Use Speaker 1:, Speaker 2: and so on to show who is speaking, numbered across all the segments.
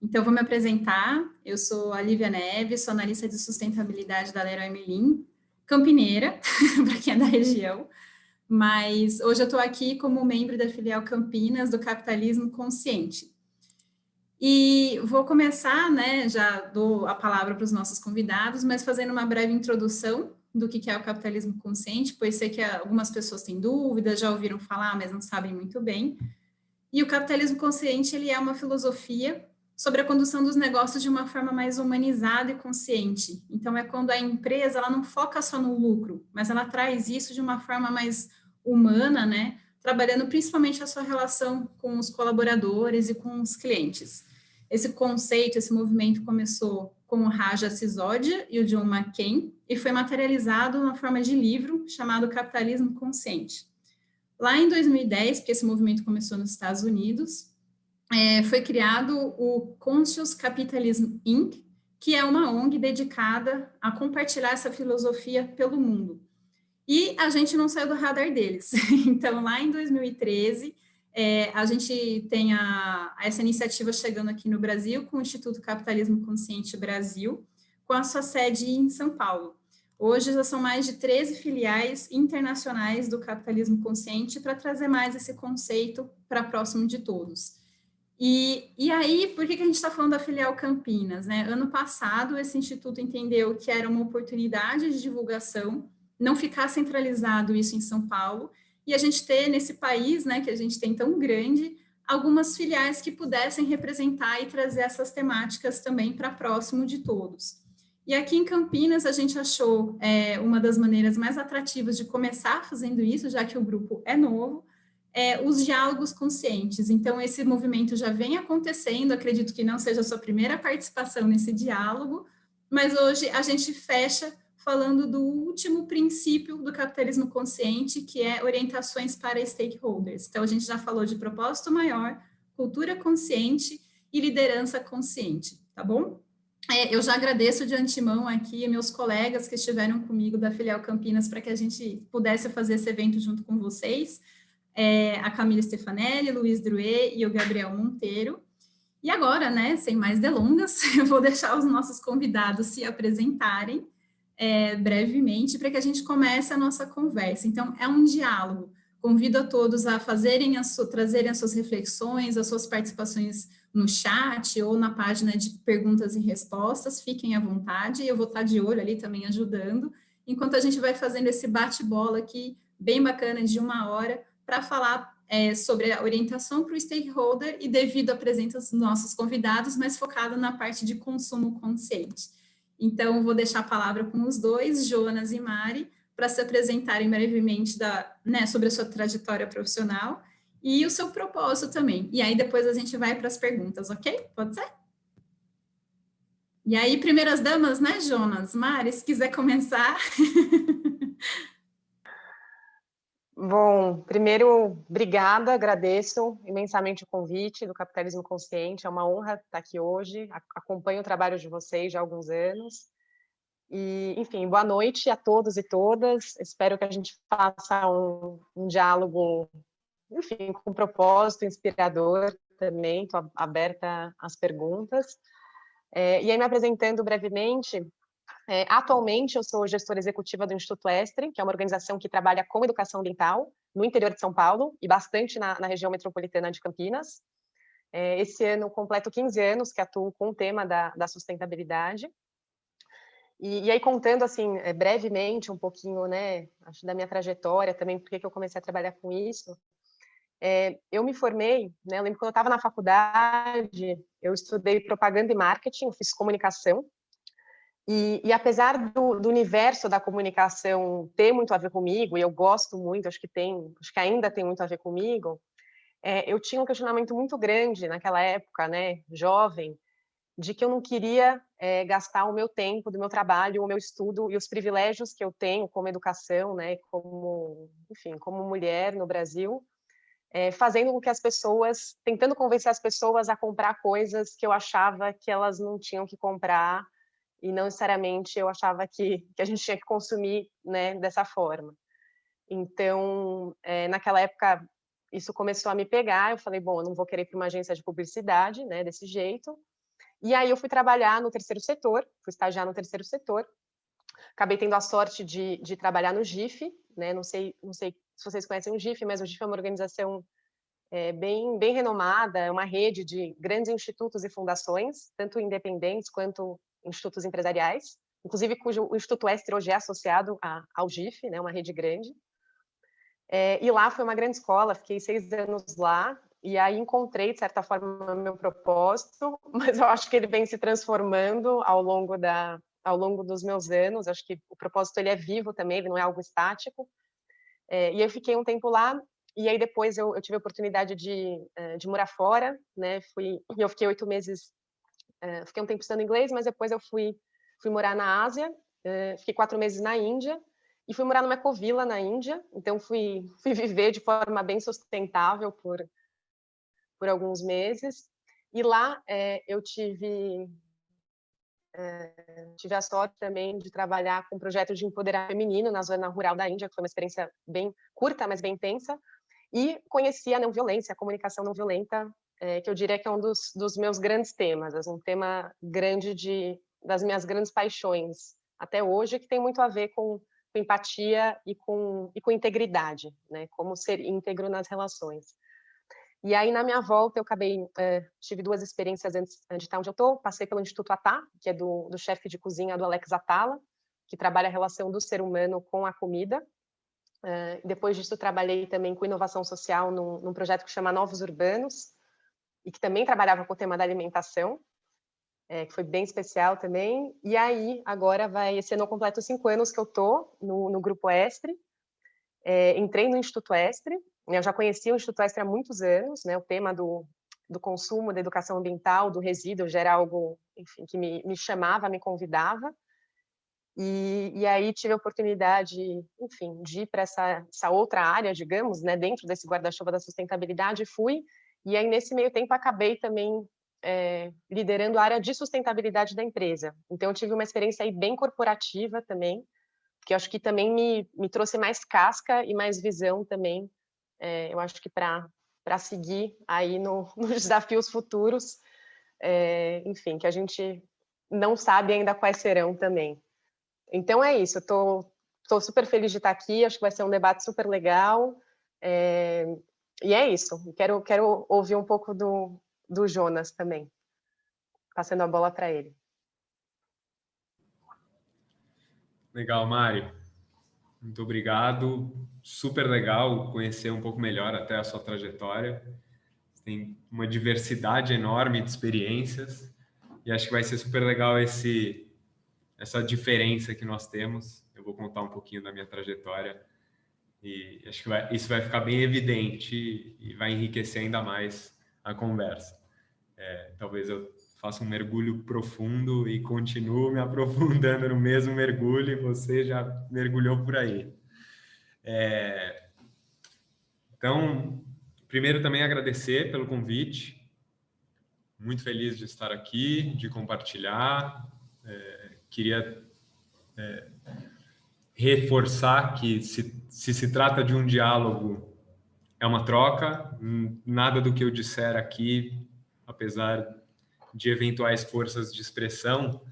Speaker 1: Então, vou me apresentar. Eu sou a Lívia Neves, sou analista de sustentabilidade da Leroy Merlin, campineira, para quem é da região. Mas hoje eu estou aqui como membro da filial Campinas do Capitalismo Consciente. E vou começar, né, já dou a palavra para os nossos convidados, mas fazendo uma breve introdução do que é o capitalismo consciente, pois sei que algumas pessoas têm dúvidas, já ouviram falar, mas não sabem muito bem. E o capitalismo consciente, ele é uma filosofia sobre a condução dos negócios de uma forma mais humanizada e consciente. Então, é quando a empresa ela não foca só no lucro, mas ela traz isso de uma forma mais humana, né? Trabalhando principalmente a sua relação com os colaboradores e com os clientes. Esse conceito, esse movimento começou com o Raja Sisodia e o John McCain e foi materializado na forma de livro chamado Capitalismo Consciente. Lá em 2010, porque esse movimento começou nos Estados Unidos, foi criado o Conscious Capitalism Inc., que é uma ONG dedicada a compartilhar essa filosofia pelo mundo. E a gente não saiu do radar deles. Então, lá em 2013, a gente tem essa iniciativa chegando aqui no Brasil com o Instituto Capitalismo Consciente Brasil, com a sua sede em São Paulo. Hoje já são mais de 13 filiais internacionais do capitalismo consciente para trazer mais esse conceito para próximo de todos. E aí, por que a gente está falando da filial Campinas, né? Ano passado, esse instituto entendeu que era uma oportunidade de divulgação, não ficar centralizado isso em São Paulo, e a gente ter nesse país, né, que a gente tem tão grande, algumas filiais que pudessem representar e trazer essas temáticas também para próximo de todos. E aqui em Campinas, a gente achou uma das maneiras mais atrativas de começar fazendo isso, já que o grupo é novo, os diálogos conscientes. Então, esse movimento já vem acontecendo, acredito que não seja a sua primeira participação nesse diálogo, mas hoje a gente fecha falando do último princípio do capitalismo consciente, que é orientações para stakeholders. Então, a gente já falou de propósito maior, cultura consciente e liderança consciente, tá bom? Eu já agradeço de antemão aqui meus colegas que estiveram comigo da filial Campinas para que a gente pudesse fazer esse evento junto com vocês, a Camila Stefanelli, Luiz Druet e o Gabriel Monteiro. E agora, né, sem mais delongas, eu vou deixar os nossos convidados se apresentarem brevemente para que a gente comece a nossa conversa. Então, é um diálogo. Convido a todos a trazerem as suas reflexões, as suas participações no chat ou na página de perguntas e respostas, fiquem à vontade, eu vou estar de olho ali também ajudando, enquanto a gente vai fazendo esse bate-bola aqui, bem bacana, de 1 hora, para falar sobre a orientação para o stakeholder e devido à presença dos nossos convidados, mas focado na parte de consumo consciente. Então, vou deixar a palavra com os dois, Jonas e Mari, para se apresentarem brevemente sobre a sua trajetória profissional e o seu propósito também. E aí, depois a gente vai para as perguntas, ok? Pode ser? E aí, primeiras damas, né, Jonas? Mari, se quiser começar.
Speaker 2: Bom, primeiro, obrigada, agradeço imensamente o convite do Capitalismo Consciente, é uma honra estar aqui hoje, acompanho o trabalho de vocês já há alguns anos, e, enfim, boa noite a todos e todas, espero que a gente faça um diálogo, enfim, com propósito, inspirador também, estou aberta às perguntas, e aí me apresentando brevemente. Atualmente, eu sou gestora executiva do Instituto Estre, que é uma organização que trabalha com educação ambiental no interior de São Paulo e bastante na região metropolitana de Campinas. Esse ano completo 15 anos que atuo com o tema da sustentabilidade. E aí, contando assim, brevemente um pouquinho, né, acho da minha trajetória também, porque que eu comecei a trabalhar com isso. Eu me formei, né, eu lembro quando eu estava na faculdade, eu estudei propaganda e marketing, eu fiz comunicação. E apesar do universo da comunicação ter muito a ver comigo, e eu gosto muito, acho que ainda tem muito a ver comigo, eu tinha um questionamento muito grande naquela época, né, jovem, de que eu não queria gastar o meu tempo, do meu trabalho, o meu estudo e os privilégios que eu tenho como educação, né, enfim, como mulher no Brasil, fazendo com que as pessoas, tentando convencer as pessoas a comprar coisas que eu achava que elas não tinham que comprar, e não necessariamente eu achava que a gente tinha que consumir, né, dessa forma. Então, naquela época, isso começou a me pegar, eu falei, bom, eu não vou querer ir para uma agência de publicidade, né, desse jeito, E aí eu fui trabalhar no terceiro setor, fui estagiar no terceiro setor, acabei tendo a sorte de trabalhar no GIF, né? Não sei se vocês conhecem o GIF, mas o GIF é uma organização bem renomada, é uma rede de grandes institutos e fundações, tanto independentes quanto institutos empresariais, inclusive o Instituto Estre hoje é associado ao GIF, né? Uma rede grande. E lá foi uma grande escola, fiquei 6 anos lá, e aí encontrei, de certa forma, meu propósito, mas eu acho que ele vem se transformando ao longo dos meus anos. Acho que o propósito ele é vivo também, ele não é algo estático. E eu fiquei um tempo lá, e aí depois eu tive a oportunidade de morar fora, né? Eu fiquei 8 meses, fiquei um tempo estudando inglês, mas depois eu fui morar na Ásia, fiquei 4 meses na Índia, e fui morar numa ecovila na Índia, então fui viver de forma bem sustentável por alguns meses. E lá eu tive a sorte também de trabalhar com um projeto de empoderamento feminino na zona rural da Índia, que foi uma experiência bem curta, mas bem intensa, e conheci a não violência, a comunicação não violenta, que eu diria que é um dos meus grandes temas, um tema grande das minhas grandes paixões até hoje, que tem muito a ver com empatia e com integridade, né? Como ser íntegro nas relações. E aí, na minha volta, eu tive 2 experiências antes de estar onde eu estou. Passei pelo Instituto Atá, que é do chefe de cozinha do Alex Atala, que trabalha a relação do ser humano com a comida. Depois disso, trabalhei também com inovação social num projeto que chama Novos Urbanos, e que também trabalhava com o tema da alimentação, que foi bem especial também. E aí, agora esse ano eu completo 5 anos que eu estou no Grupo Estre. Entrei no Instituto Estre, eu já conhecia o Instituto Estre há muitos anos, né? O tema do consumo, da educação ambiental, do resíduo, já era algo, enfim, que me chamava, me convidava. E aí tive a oportunidade, enfim, de ir para essa outra área, digamos, né? Dentro desse guarda-chuva da sustentabilidade, fui. E aí, nesse meio tempo, acabei também liderando a área de sustentabilidade da empresa. Então, eu tive uma experiência aí bem corporativa também, que eu acho que também me trouxe mais casca e mais visão também, eu acho que para seguir aí nos desafios futuros, enfim, que a gente não sabe ainda quais serão também. Então é isso, eu tô super feliz de estar aqui, acho que vai ser um debate super legal, e é isso, quero ouvir um pouco do Jonas também, passando a bola para ele.
Speaker 3: Legal, Mari. Muito obrigado. Super legal conhecer um pouco melhor até a sua trajetória. Tem uma diversidade enorme de experiências e acho que vai ser super legal essa diferença que nós temos. Eu vou contar um pouquinho da minha trajetória e acho que isso vai ficar bem evidente e vai enriquecer ainda mais a conversa. Talvez eu faça um mergulho profundo e continuo me aprofundando no mesmo mergulho e você já mergulhou por aí. Então, primeiro também agradecer pelo convite. Muito feliz de estar aqui, de compartilhar. Queria reforçar que se trata de um diálogo, é uma troca. Nada do que eu disser aqui, apesar de eventuais forças de expressão,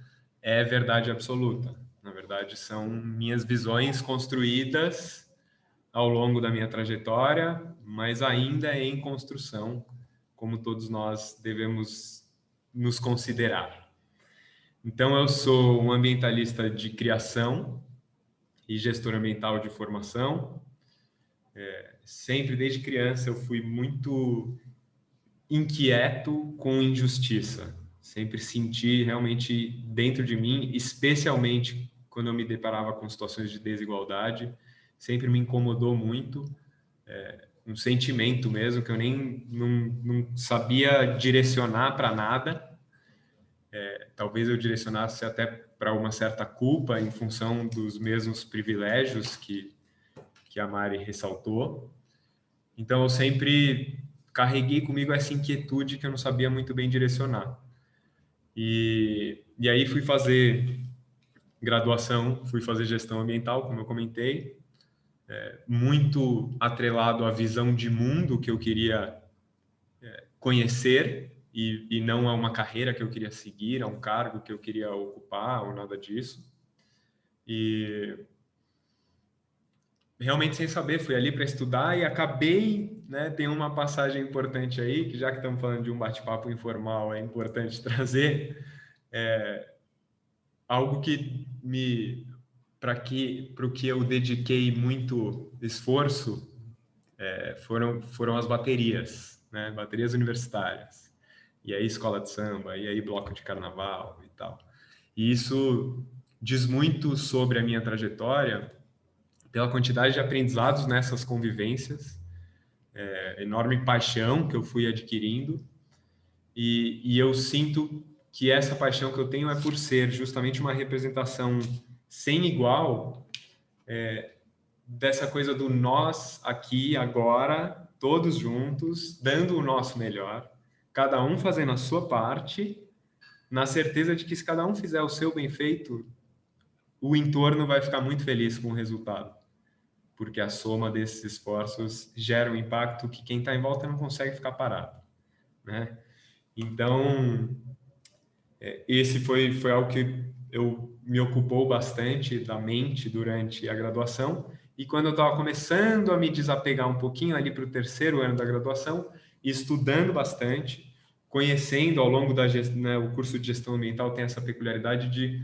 Speaker 3: é verdade absoluta. Na verdade, são minhas visões construídas ao longo da minha trajetória, mas ainda em construção, como todos nós devemos nos considerar. Então, eu sou um ambientalista de criação e gestor ambiental de formação. Sempre, desde criança, eu fui muito inquieto com injustiça. Sempre senti realmente dentro de mim, especialmente quando eu me deparava com situações de desigualdade, sempre me incomodou muito, um sentimento mesmo que eu nem não sabia direcionar para nada. Talvez eu direcionasse até para uma certa culpa em função dos mesmos privilégios que a Mari ressaltou. Então, eu sempre carreguei comigo essa inquietude que eu não sabia muito bem direcionar. E aí fui fazer graduação, fui fazer gestão ambiental, como eu comentei, muito atrelado à visão de mundo que eu queria conhecer e não a uma carreira que eu queria seguir, a um cargo que eu queria ocupar ou nada disso. E realmente sem saber, fui ali para estudar e acabei, né, tem uma passagem importante aí, que já que estamos falando de um bate-papo informal, é importante trazer algo que para o que eu dediquei muito esforço, foram as baterias, né, baterias universitárias, e aí escola de samba, e aí bloco de carnaval e tal. E isso diz muito sobre a minha trajetória, pela quantidade de aprendizados nessas convivências, enorme paixão que eu fui adquirindo, e eu sinto que essa paixão que eu tenho é por ser justamente uma representação sem igual dessa coisa do nós aqui, agora, todos juntos, dando o nosso melhor, cada um fazendo a sua parte, na certeza de que se cada um fizer o seu bem feito, o entorno vai ficar muito feliz com o resultado, porque a soma desses esforços gera um impacto que quem está em volta não consegue ficar parado, né? Então, esse foi algo que eu me ocupou bastante da mente durante a graduação, e quando eu estava começando a me desapegar um pouquinho ali para o terceiro ano da graduação, estudando bastante, conhecendo ao longo da gestão, né, o curso de gestão ambiental tem essa peculiaridade de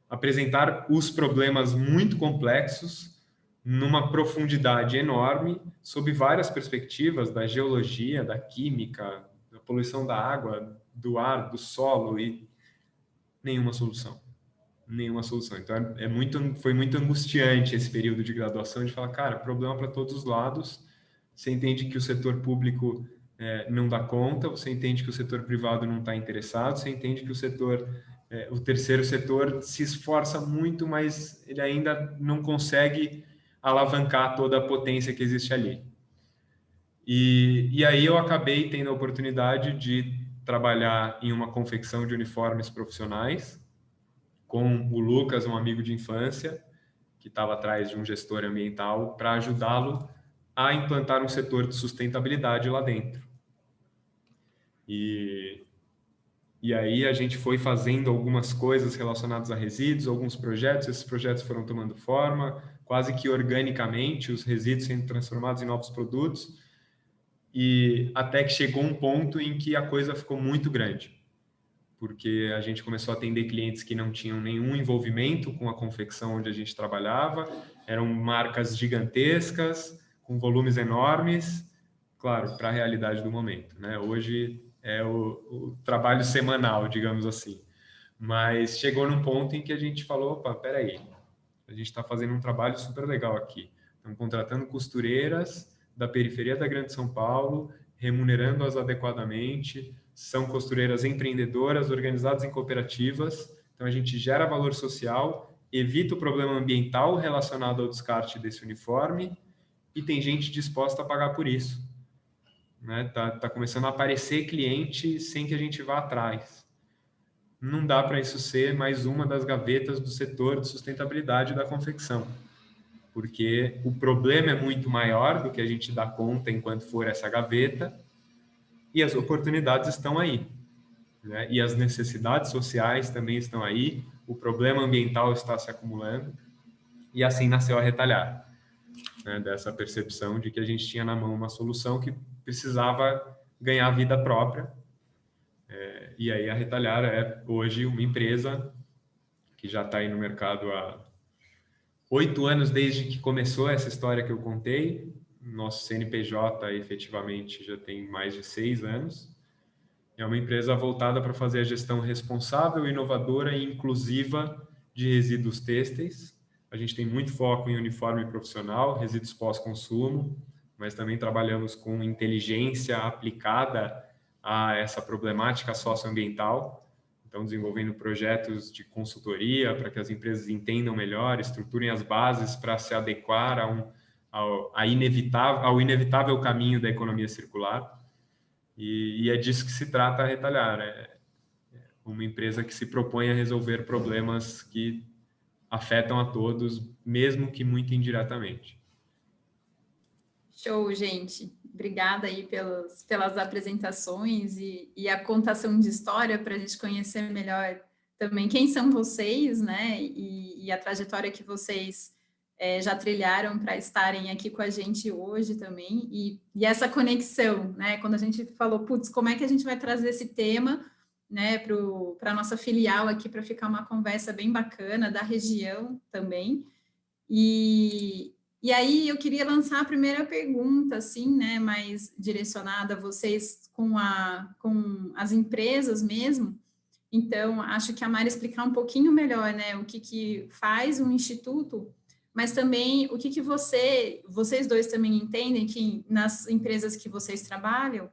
Speaker 3: apresentar os problemas muito complexos numa profundidade enorme, sob várias perspectivas da geologia, da química, da poluição da água, do ar, do solo, e nenhuma solução. Nenhuma solução. Então, foi muito angustiante esse período de graduação, de falar, cara, problema para todos os lados. Você entende que o setor público não dá conta, você entende que o setor privado não está interessado, você entende que o terceiro setor se esforça muito, mas ele ainda não consegue alavancar toda a potência que existe ali. E aí eu acabei tendo a oportunidade de trabalhar em uma confecção de uniformes profissionais com o Lucas, um amigo de infância, que estava atrás de um gestor ambiental, para ajudá-lo a implantar um setor de sustentabilidade lá dentro. E aí a gente foi fazendo algumas coisas relacionadas a resíduos, alguns projetos, esses projetos foram tomando forma, quase que organicamente, os resíduos sendo transformados em novos produtos, e até que chegou um ponto em que a coisa ficou muito grande, porque a gente começou a atender clientes que não tinham nenhum envolvimento com a confecção onde a gente trabalhava, eram marcas gigantescas, com volumes enormes, claro, para a realidade do momento, né? Hoje é o trabalho semanal, digamos assim. Mas chegou num ponto em que a gente falou, opa, peraí, a gente está fazendo um trabalho super legal aqui. Estamos contratando costureiras da periferia da Grande São Paulo, remunerando-as adequadamente, são costureiras empreendedoras, organizadas em cooperativas, então a gente gera valor social, evita o problema ambiental relacionado ao descarte desse uniforme, e tem gente disposta a pagar por isso. Né? Tá começando a aparecer cliente sem que a gente vá atrás. Não dá para isso ser mais uma das gavetas do setor de sustentabilidade da confecção, porque o problema é muito maior do que a gente dá conta enquanto for essa gaveta, e as oportunidades estão aí, né? E as necessidades sociais também estão aí, o problema ambiental está se acumulando, e assim nasceu a Retalhar, né? Dessa percepção de que a gente tinha na mão uma solução que precisava ganhar vida própria. E aí a Retalhar é hoje uma empresa que já está aí no mercado há 8 anos desde que começou essa história que eu contei. Nosso CNPJ efetivamente já tem mais de 6 anos. É uma empresa voltada para fazer a gestão responsável, inovadora e inclusiva de resíduos têxteis. A gente tem muito foco em uniforme profissional, resíduos pós-consumo, mas também trabalhamos com inteligência aplicada a essa problemática socioambiental. Então, desenvolvendo projetos de consultoria para que as empresas entendam melhor, estruturem as bases para se adequar ao inevitável caminho da economia circular. E é disso que se trata a Retalhar. É uma empresa que se propõe a resolver problemas que afetam a todos, mesmo que muito indiretamente.
Speaker 1: Show, gente. Obrigada aí pelas apresentações e a contação de história para a gente conhecer melhor também quem são vocês, né? E a trajetória que vocês já trilharam para estarem aqui com a gente hoje também. E essa conexão, né? Quando a gente falou, putz, como é que a gente vai trazer esse tema, né, para a nossa filial aqui, para ficar uma conversa bem bacana da região também. E aí eu queria lançar a primeira pergunta, assim, né, mais direcionada a vocês com as empresas mesmo. Então, acho que a Mari explicar um pouquinho melhor, né, o que faz um instituto, mas também o que vocês dois também entendem que nas empresas que vocês trabalham,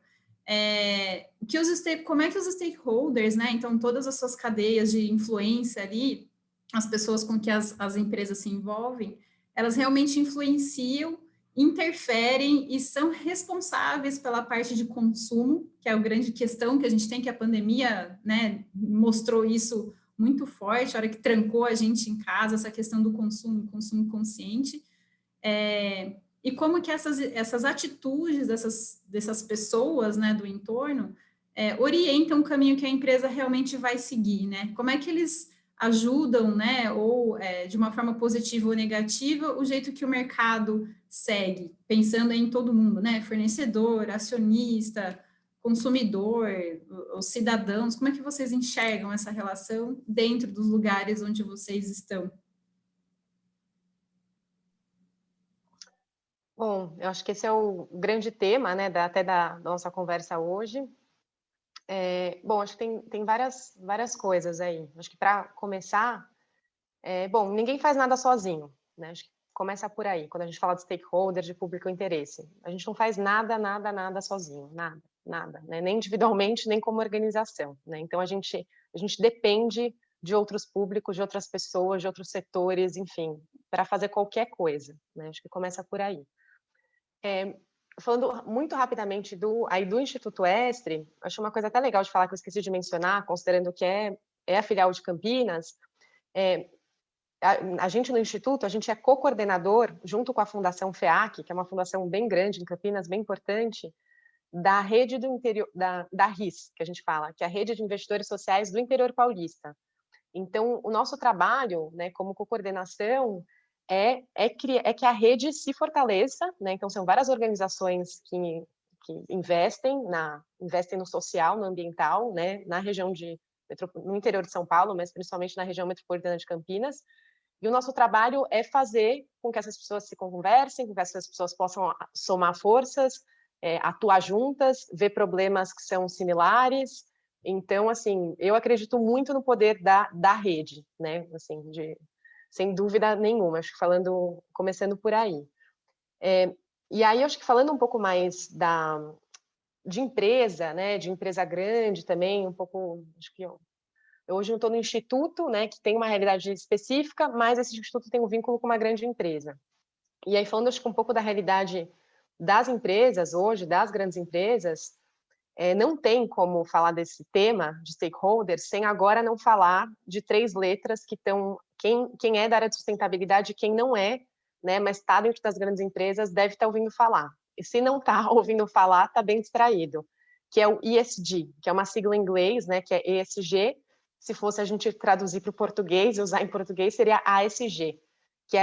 Speaker 1: como é que os stakeholders, né, então todas as suas cadeias de influência ali, as pessoas com que as empresas se envolvem, elas realmente influenciam, interferem e são responsáveis pela parte de consumo, que é a grande questão que a gente tem, que a pandemia, né, mostrou isso muito forte, a hora que trancou a gente em casa, essa questão do consumo consciente. E como que essas atitudes dessas pessoas, né, do entorno, orientam o caminho que a empresa realmente vai seguir, né? Como é que eles ajudam, né, ou de uma forma positiva ou negativa, o jeito que o mercado segue, pensando em todo mundo, né, fornecedor, acionista, consumidor, os cidadãos, como é que vocês enxergam essa relação dentro dos lugares onde vocês estão?
Speaker 2: Bom, eu acho que esse é o grande tema, né, até da nossa conversa hoje. Bom, acho que tem várias coisas aí. Acho que para começar, bom, ninguém faz nada sozinho, né? Acho que começa por aí, quando a gente fala de stakeholder, de público interesse. A gente não faz nada sozinho, nada, né? Nem individualmente, nem como organização, né? Então a gente depende de outros públicos, de outras pessoas, de outros setores, enfim, para fazer qualquer coisa, né? Acho que começa por aí. Falando muito rapidamente do Instituto Estre, acho uma coisa até legal de falar que eu esqueci de mencionar, considerando que é a filial de Campinas. A gente no Instituto, a gente é co-coordenador, junto com a Fundação FEAC, que é uma fundação bem grande em Campinas, bem importante, da rede do interior, da RIS, que a gente fala, que é a Rede de Investidores Sociais do Interior Paulista. Então, o nosso trabalho, né, como co-coordenação, é que a rede se fortaleça, né? Então, são várias organizações que investem no social, no ambiental, né? Na região no interior de São Paulo, mas principalmente na região metropolitana de Campinas. E o nosso trabalho é fazer com que essas pessoas se conversem, com que essas pessoas possam somar forças, atuar juntas, ver problemas que são similares. Então, assim, eu acredito muito no poder da rede, né? Assim, sem dúvida nenhuma. Acho que começando por aí. E aí, acho que falando um pouco mais de empresa, né? De empresa grande também, um pouco, acho que eu hoje não estou no instituto, né? Que tem uma realidade específica, mas esse instituto tem um vínculo com uma grande empresa. E aí, falando, acho que um pouco da realidade das empresas hoje, das grandes empresas, não tem como falar desse tema de stakeholders sem agora não falar de 3 letras que estão... Quem é da área de sustentabilidade e quem não é, né, mas está dentro das grandes empresas, deve estar ouvindo falar. E se não está ouvindo falar, está bem distraído, que é o ESG, que é uma sigla em inglês, né, que é ESG. Se fosse a gente traduzir para o português e usar em português, seria ASG, que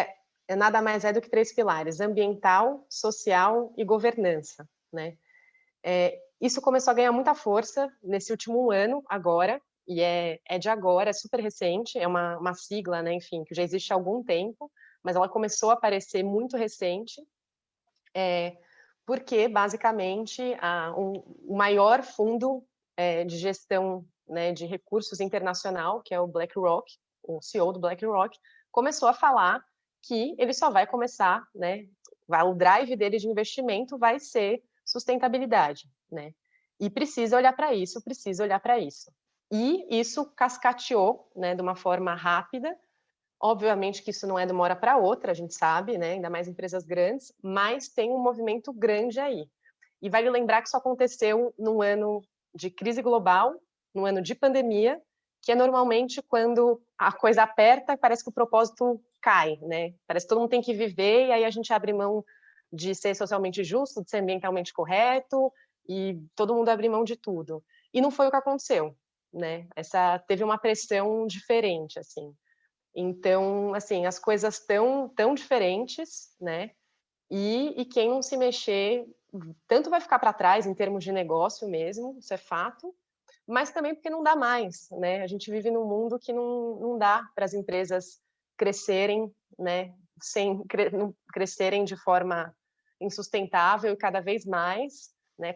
Speaker 2: nada mais do que 3 pilares: ambiental, social e governança, né? Isso começou a ganhar muita força nesse último ano, agora, e é de agora, é super recente, é uma sigla, né, enfim, que já existe há algum tempo, mas ela começou a aparecer muito recente, porque, basicamente, o maior fundo de gestão, né, de recursos internacional, que é o BlackRock, o CEO do BlackRock, começou a falar que ele só vai começar, né, o drive dele de investimento vai ser sustentabilidade, né? E precisa olhar para isso. E isso cascateou, né, de uma forma rápida. Obviamente que isso não é de uma hora para outra, a gente sabe, né, ainda mais empresas grandes, mas tem um movimento grande aí. E vale lembrar que isso aconteceu num ano de crise global, num ano de pandemia, que é normalmente quando a coisa aperta, parece que o propósito cai, né? Parece que todo mundo tem que viver e aí a gente abre mão de ser socialmente justo, de ser ambientalmente correto, e todo mundo abrir mão de tudo. E não foi o que aconteceu, né? Teve uma pressão diferente, assim. Então, assim, as coisas tão diferentes, né? E quem não se mexer, tanto vai ficar para trás em termos de negócio mesmo, isso é fato, mas também porque não dá mais, né? A gente vive num mundo que não dá para as empresas crescerem, né? Não crescerem de forma insustentável e cada vez mais, né?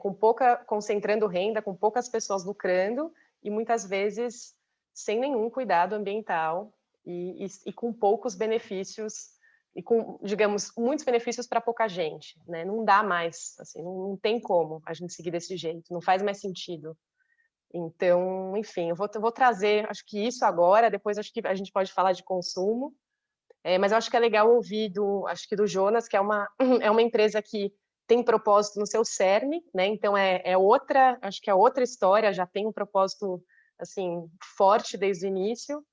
Speaker 2: Concentrando renda, com poucas pessoas lucrando e muitas vezes sem nenhum cuidado ambiental e com poucos benefícios e com, digamos, muitos benefícios para pouca gente, né? Não dá mais, assim, não tem como a gente seguir desse jeito, não faz mais sentido. Então, enfim, eu vou trazer, acho que isso agora, depois acho que a gente pode falar de consumo, mas eu acho que é legal ouvir acho que do Jonas, que é é uma empresa que tem propósito no seu cerne, né? Então acho que é outra história, já tem um propósito assim forte desde o início,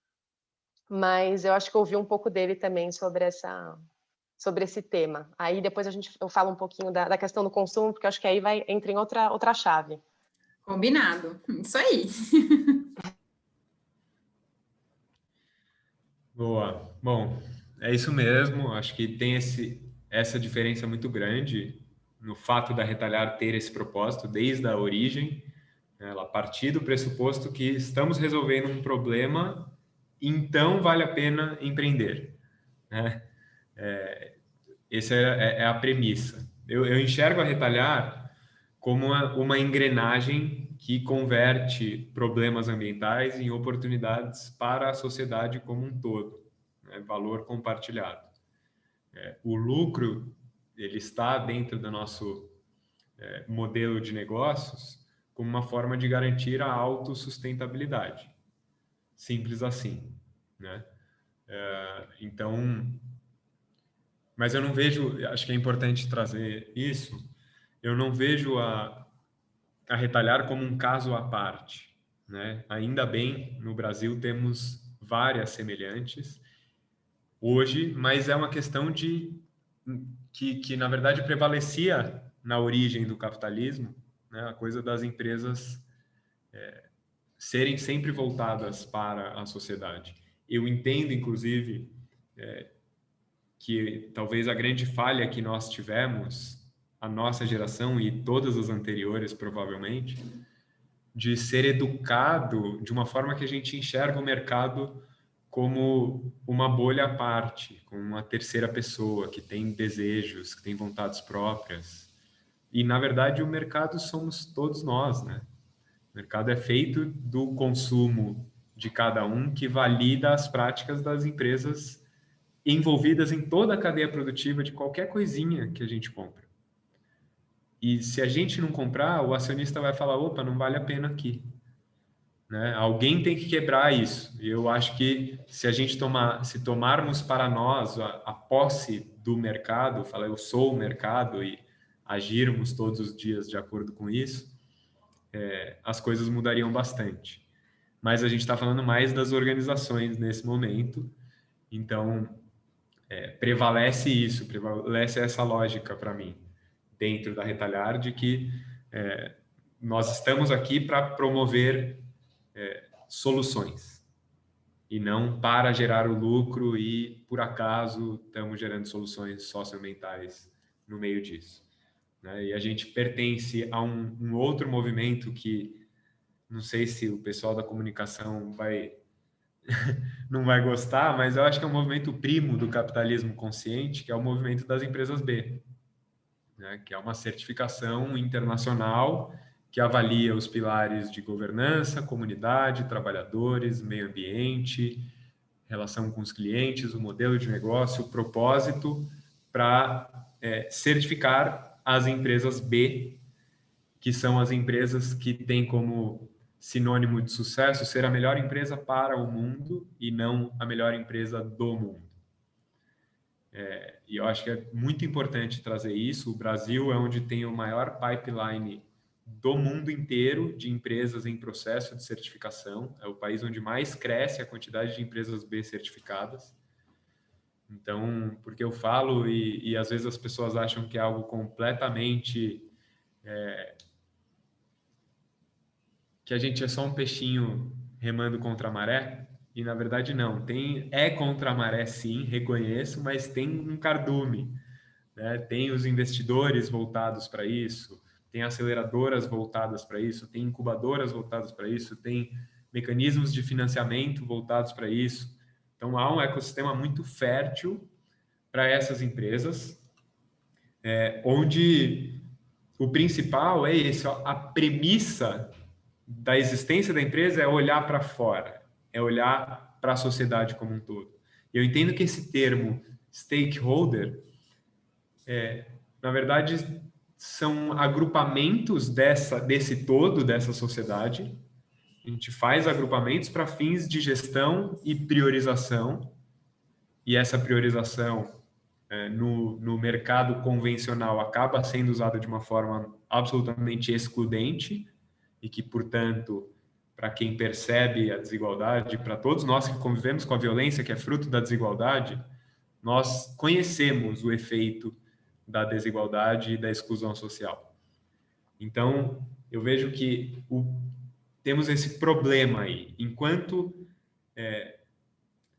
Speaker 2: mas eu acho que eu ouvi um pouco dele também sobre esse tema. Aí depois eu falo um pouquinho da questão do consumo, porque eu acho que aí entra em outra chave.
Speaker 1: Combinado. Isso aí.
Speaker 3: Boa. Bom, é isso mesmo. Acho que tem essa diferença muito grande no fato da Retalhar ter esse propósito desde a origem. Ela partir do pressuposto que estamos resolvendo um problema, então vale a pena empreender, né? Essa é a premissa. Eu enxergo a Retalhar como uma engrenagem que converte problemas ambientais em oportunidades para a sociedade como um todo, né? Valor compartilhado. O lucro, ele está dentro do nosso modelo de negócios como uma forma de garantir a autossustentabilidade. Simples assim, né? Então, mas eu não vejo, acho que é importante trazer isso, eu não vejo a Retalhar como um caso à parte, né? Ainda bem, no Brasil temos várias semelhantes hoje, mas é uma questão que na verdade prevalecia na origem do capitalismo, né? A coisa das empresas serem sempre voltadas para a sociedade. Eu entendo, inclusive, que talvez a grande falha que nós tivemos, a nossa geração e todas as anteriores, provavelmente, de ser educado de uma forma que a gente enxerga o mercado como uma bolha à parte, como uma terceira pessoa que tem desejos, que tem vontades próprias. E, na verdade, o mercado somos todos nós, né? O mercado é feito do consumo de cada um que valida as práticas das empresas envolvidas em toda a cadeia produtiva de qualquer coisinha que a gente compra. E se a gente não comprar, o acionista vai falar, opa, não vale a pena aqui. Né? Alguém tem que quebrar isso. E eu acho que se tomarmos para nós a posse do mercado, falar eu sou o mercado e agirmos todos os dias de acordo com isso, as coisas mudariam bastante. Mas a gente está falando mais das organizações nesse momento, então prevalece isso, prevalece essa lógica para mim, dentro da Retalhar, de que nós estamos aqui para promover soluções e não para gerar o lucro e, por acaso, estamos gerando soluções socioambientais no meio disso. Né? E a gente pertence a um outro movimento que não sei se o pessoal da comunicação não vai gostar, mas eu acho que é um movimento primo do capitalismo consciente, que é o movimento das empresas B, né? Que é uma certificação internacional que avalia os pilares de governança, comunidade, trabalhadores, meio ambiente, relação com os clientes, o modelo de negócio, o propósito, para certificar as empresas B, que são as empresas que têm como sinônimo de sucesso ser a melhor empresa para o mundo e não a melhor empresa do mundo. E eu acho que é muito importante trazer isso. O Brasil é onde tem o maior pipeline do mundo inteiro de empresas em processo de certificação. É o país onde mais cresce a quantidade de empresas B certificadas. Então, porque eu falo e às vezes as pessoas acham que é algo completamente... que a gente é só um peixinho remando contra a maré, e na verdade não. É contra a maré sim, reconheço, mas tem um cardume, né? Tem os investidores voltados para isso, tem aceleradoras voltadas para isso, tem incubadoras voltadas para isso, tem mecanismos de financiamento voltados para isso. Então há um ecossistema muito fértil para essas empresas, onde o principal é esse, ó, a premissa da existência da empresa é olhar para fora, é olhar para a sociedade como um todo. E eu entendo que esse termo stakeholder, na verdade, são agrupamentos desse todo, dessa sociedade. A gente faz agrupamentos para fins de gestão e priorização, e essa priorização no mercado convencional acaba sendo usada de uma forma absolutamente excludente, e que, portanto, para quem percebe a desigualdade, para todos nós que convivemos com a violência, que é fruto da desigualdade, nós conhecemos o efeito da desigualdade e da exclusão social. Então, eu vejo que temos esse problema aí. Enquanto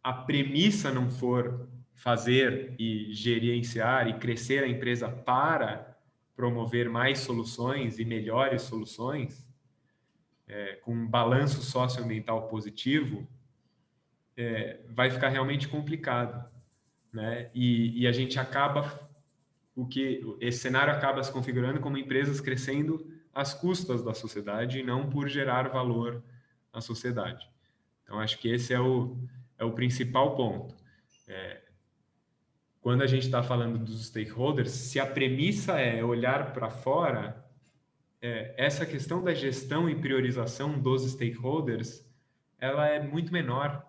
Speaker 3: a premissa não for fazer e gerenciar e crescer a empresa para promover mais soluções e melhores soluções, com um balanço socioambiental positivo, vai ficar realmente complicado, né? E a gente acaba, esse cenário acaba se configurando como empresas crescendo às custas da sociedade e não por gerar valor à sociedade. Então, acho que esse é o principal ponto. Quando a gente está falando dos stakeholders, se a premissa é olhar para fora, essa questão da gestão e priorização dos stakeholders, ela é muito menor,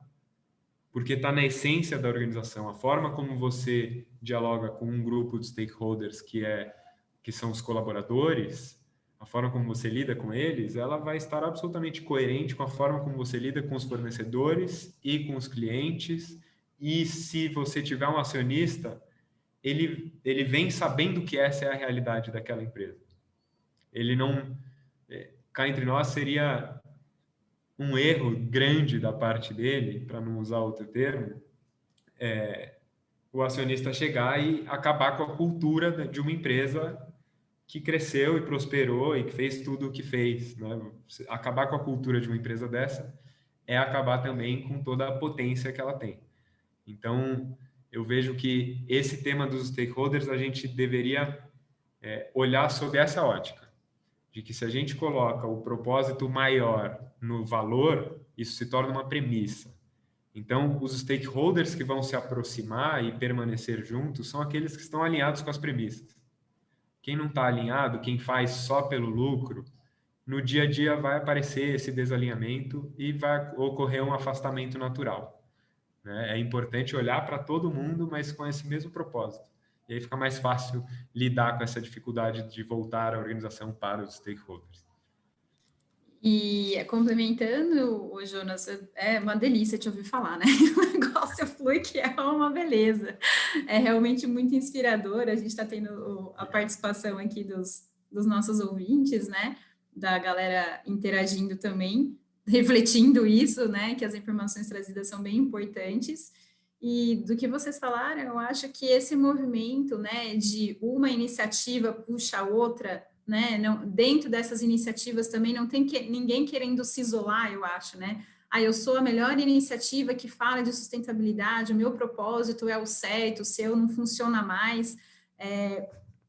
Speaker 3: porque está na essência da organização. A forma como você dialoga com um grupo de stakeholders que são os colaboradores, a forma como você lida com eles, ela vai estar absolutamente coerente com a forma como você lida com os fornecedores e com os clientes. E se você tiver um acionista, ele vem sabendo que essa é a realidade daquela empresa. Ele não... cá entre nós, seria um erro grande da parte dele, para não usar outro termo, o acionista chegar e acabar com a cultura de uma empresa que cresceu e prosperou e que fez tudo o que fez, né? Acabar com a cultura de uma empresa dessa é acabar também com toda a potência que ela tem. Então, eu vejo que esse tema dos stakeholders a gente deveria olhar sob essa ótica, de que se a gente coloca o propósito maior no valor, isso se torna uma premissa. Então, os stakeholders que vão se aproximar e permanecer juntos são aqueles que estão alinhados com as premissas. Quem não está alinhado, quem faz só pelo lucro, no dia a dia vai aparecer esse desalinhamento e vai ocorrer um afastamento natural, né? É importante olhar para todo mundo, mas com esse mesmo propósito. E aí fica mais fácil lidar com essa dificuldade de voltar a organização para os stakeholders.
Speaker 1: E complementando, o Jonas, é uma delícia te ouvir falar, né? O negócio flui que é uma beleza. É realmente muito inspirador. A gente está tendo a participação aqui dos nossos ouvintes, né? Da galera interagindo também, refletindo isso, né? Que as informações trazidas são bem importantes. E do que vocês falaram, eu acho que esse movimento, né? De uma iniciativa puxa a outra, né? Não, dentro dessas iniciativas também não tem ninguém querendo se isolar, eu acho, né? Eu sou a melhor iniciativa que fala de sustentabilidade, o meu propósito é o certo, o seu não funciona mais,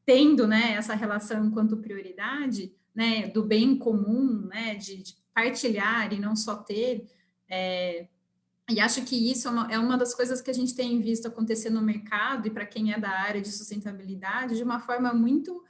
Speaker 1: tendo, né, essa relação enquanto prioridade, né, do bem comum, né, de partilhar e não só ter, e acho que isso é uma das coisas que a gente tem visto acontecer no mercado, e para quem é da área de sustentabilidade, de uma forma muito...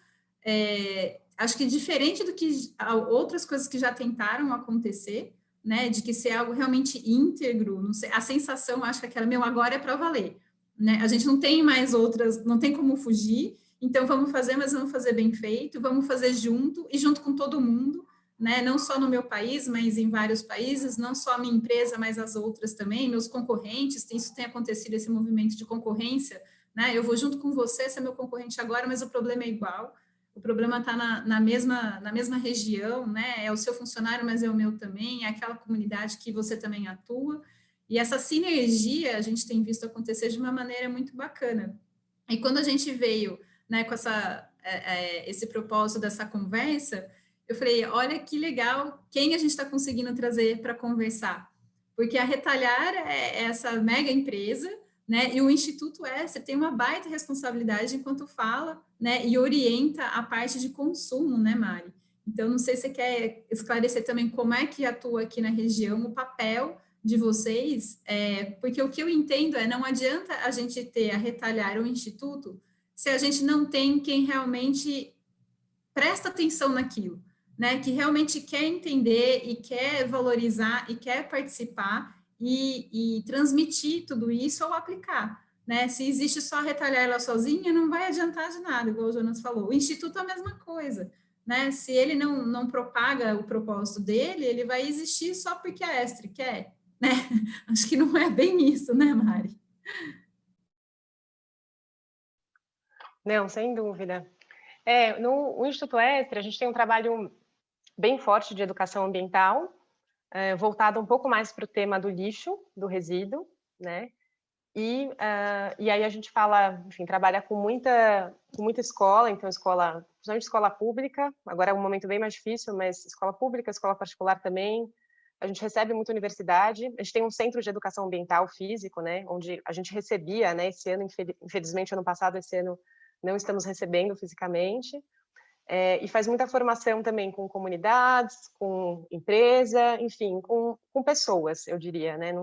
Speaker 1: acho que diferente do que outras coisas que já tentaram acontecer, né, de que ser algo realmente íntegro, não sei, a sensação, acho que aquela, agora é para valer, né, a gente não tem mais outras, não tem como fugir, então vamos fazer, mas vamos fazer bem feito, vamos fazer junto, e junto com todo mundo, né, não só no meu país, mas em vários países, não só a minha empresa, mas as outras também, meus concorrentes, isso tem acontecido, esse movimento de concorrência, né, eu vou junto com você, você é meu concorrente agora, mas o problema é igual, o problema está na mesma região, né, é o seu funcionário, mas é o meu também, é aquela comunidade que você também atua, e essa sinergia a gente tem visto acontecer de uma maneira muito bacana. E quando a gente veio, né, com esse propósito dessa conversa, eu falei, olha que legal, quem a gente está conseguindo trazer para conversar? Porque a Retalhar é essa mega empresa, né? E o Instituto você tem uma baita responsabilidade enquanto fala, né? E orienta a parte de consumo, né, Mari? Então, não sei se você quer esclarecer também como é que atua aqui na região, o papel de vocês, porque o que eu entendo não adianta a gente ter a Retalhar ou o Instituto se a gente não tem quem realmente presta atenção naquilo, né? Que realmente quer entender e quer valorizar e quer participar e transmitir tudo isso ou aplicar, né? Se existe só retalhar ela sozinha, não vai adiantar de nada, igual o Jonas falou. O Instituto é a mesma coisa, né? Se ele não propaga o propósito dele, ele vai existir só porque a Esther quer, né? Acho que não é bem isso, né, Mari?
Speaker 2: Não, sem dúvida. No Instituto Esther, a gente tem um trabalho bem forte de educação ambiental, voltado um pouco mais para o tema do lixo, do resíduo, né? E aí a gente fala, enfim, trabalha com muita escola, então principalmente escola pública, agora é um momento bem mais difícil, mas escola pública, escola particular também. A gente recebe muita universidade, a gente tem um centro de educação ambiental físico, né, onde a gente recebia, né, esse ano, infelizmente, ano passado, esse ano, não estamos recebendo fisicamente, e faz muita formação também com comunidades, com empresa, enfim, com pessoas, eu diria, né,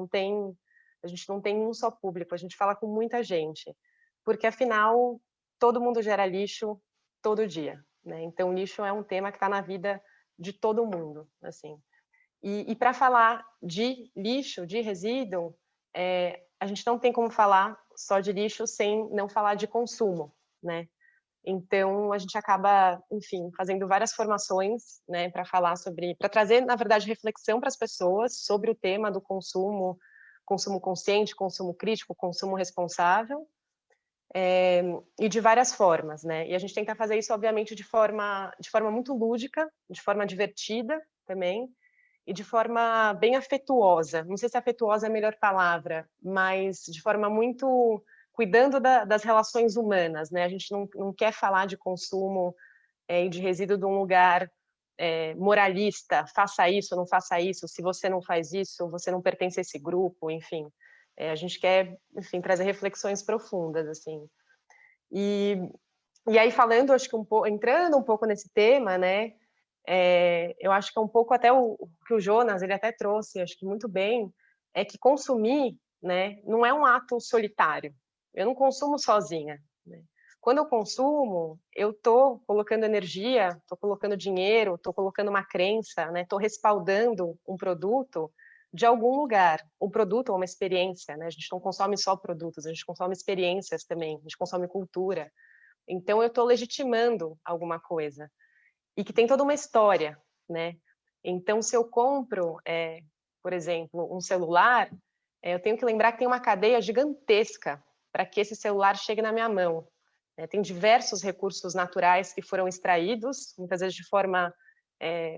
Speaker 2: a gente não tem um só público, a gente fala com muita gente, porque afinal, todo mundo gera lixo todo dia, né, então lixo é um tema que está na vida de todo mundo, assim. E para falar de lixo, de resíduo, a gente não tem como falar só de lixo sem não falar de consumo, né? Então a gente acaba, enfim, fazendo várias formações, né, para falar para trazer, na verdade, reflexão para as pessoas sobre o tema do consumo, consumo consciente, consumo crítico, consumo responsável, e de várias formas, né? E a gente tenta fazer isso, obviamente, de forma muito lúdica, de forma divertida também, e de forma bem afetuosa. Não sei se afetuosa é a melhor palavra, mas de forma muito cuidando das relações humanas, né? A gente não quer falar de consumo e de resíduo de um lugar moralista, faça isso, não faça isso, se você não faz isso, você não pertence a esse grupo, enfim. A gente quer, enfim, trazer reflexões profundas, assim. E aí falando, acho que entrando um pouco nesse tema, né? Eu acho que é um pouco até o que o Jonas, ele até trouxe, acho que muito bem, é que consumir, né, não é um ato solitário. Eu não consumo sozinha, né? Quando eu consumo, eu estou colocando energia, estou colocando dinheiro, estou colocando uma crença, né? Estou respaldando um produto de algum lugar. Um produto ou uma experiência, né? A gente não consome só produtos, a gente consome experiências também, a gente consome cultura. Então eu estou legitimando alguma coisa e que tem toda uma história, né? Então, se eu compro, por exemplo, um celular, eu tenho que lembrar que tem uma cadeia gigantesca para que esse celular chegue na minha mão. Tem diversos recursos naturais que foram extraídos, muitas vezes de forma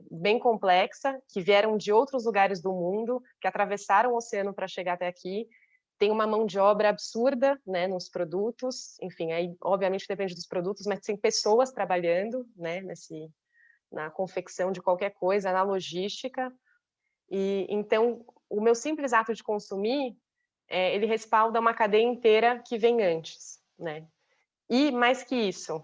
Speaker 2: bem complexa, que vieram de outros lugares do mundo, que atravessaram o oceano para chegar até aqui. Tem uma mão de obra absurda, né, nos produtos, enfim, aí obviamente depende dos produtos, mas tem pessoas trabalhando, né, na confecção de qualquer coisa, na logística. E então o meu simples ato de consumir, ele respalda uma cadeia inteira que vem antes, né? E mais que isso,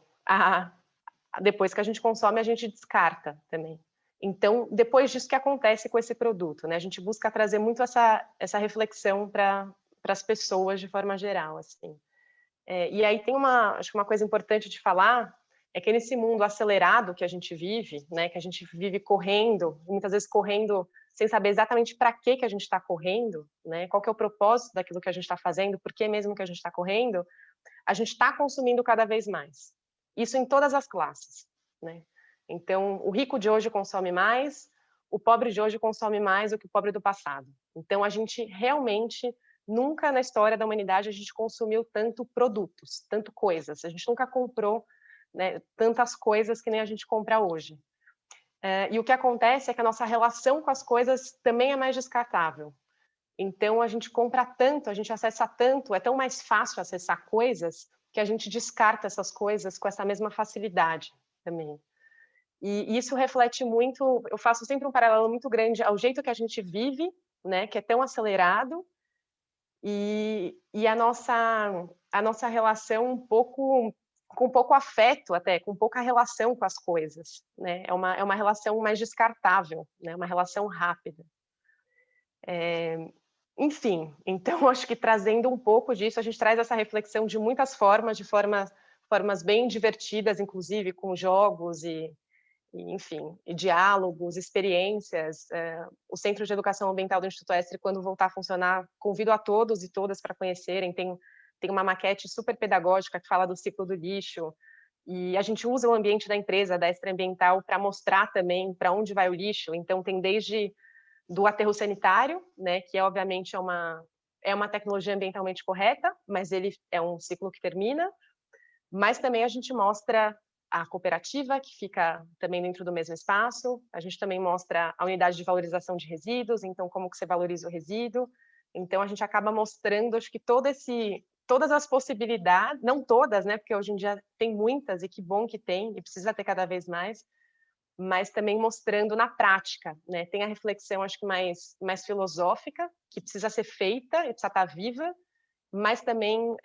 Speaker 2: depois que a gente consome, a gente descarta também. Então, depois disso, o que acontece com esse produto, né? A gente busca trazer muito essa reflexão para as pessoas de forma geral, assim. E aí tem acho que uma coisa importante de falar é que nesse mundo acelerado que a gente vive, né, que a gente vive correndo, muitas vezes correndo sem saber exatamente para que a gente está correndo, né, qual que é o propósito daquilo que a gente está fazendo, por que mesmo que a gente está correndo, a gente está consumindo cada vez mais. Isso em todas as classes, né? Então, o rico de hoje consome mais, o pobre de hoje consome mais do que o pobre do passado. Então, a gente realmente, nunca na história da humanidade, a gente consumiu tanto produtos, tanto coisas. A gente nunca comprou, né, tantas coisas que nem a gente compra hoje. E o que acontece é que a nossa relação com as coisas também é mais descartável. Então, a gente compra tanto, a gente acessa tanto, é tão mais fácil acessar coisas que a gente descarta essas coisas com essa mesma facilidade também. E isso reflete muito, eu faço sempre um paralelo muito grande ao jeito que a gente vive, né, que é tão acelerado, e a nossa relação com pouco afeto até, com pouca relação com as coisas, né? É uma relação mais descartável, né? Uma relação rápida. Enfim, então acho que trazendo um pouco disso, a gente traz essa reflexão de muitas formas, de formas bem divertidas, inclusive com jogos enfim, e diálogos, experiências. O Centro de Educação Ambiental do Instituto Estre, quando voltar a funcionar, convido a todos e todas para conhecerem. Tem uma maquete super pedagógica que fala do ciclo do lixo, e a gente usa o ambiente da empresa, da Estre Ambiental, para mostrar também para onde vai o lixo. Então, tem desde do aterro sanitário, né, que obviamente é uma tecnologia ambientalmente correta, mas ele é um ciclo que termina, mas também a gente mostra a cooperativa, que fica também dentro do mesmo espaço, a gente também mostra a unidade de valorização de resíduos, então como que você valoriza o resíduo, então a gente acaba mostrando, acho que todas as possibilidades, não todas, né, porque hoje em dia tem muitas, e que bom que tem, e precisa ter cada vez mais, mas também mostrando na prática, né? Tem a reflexão, acho que mais filosófica, que precisa ser feita e precisa estar viva, mas também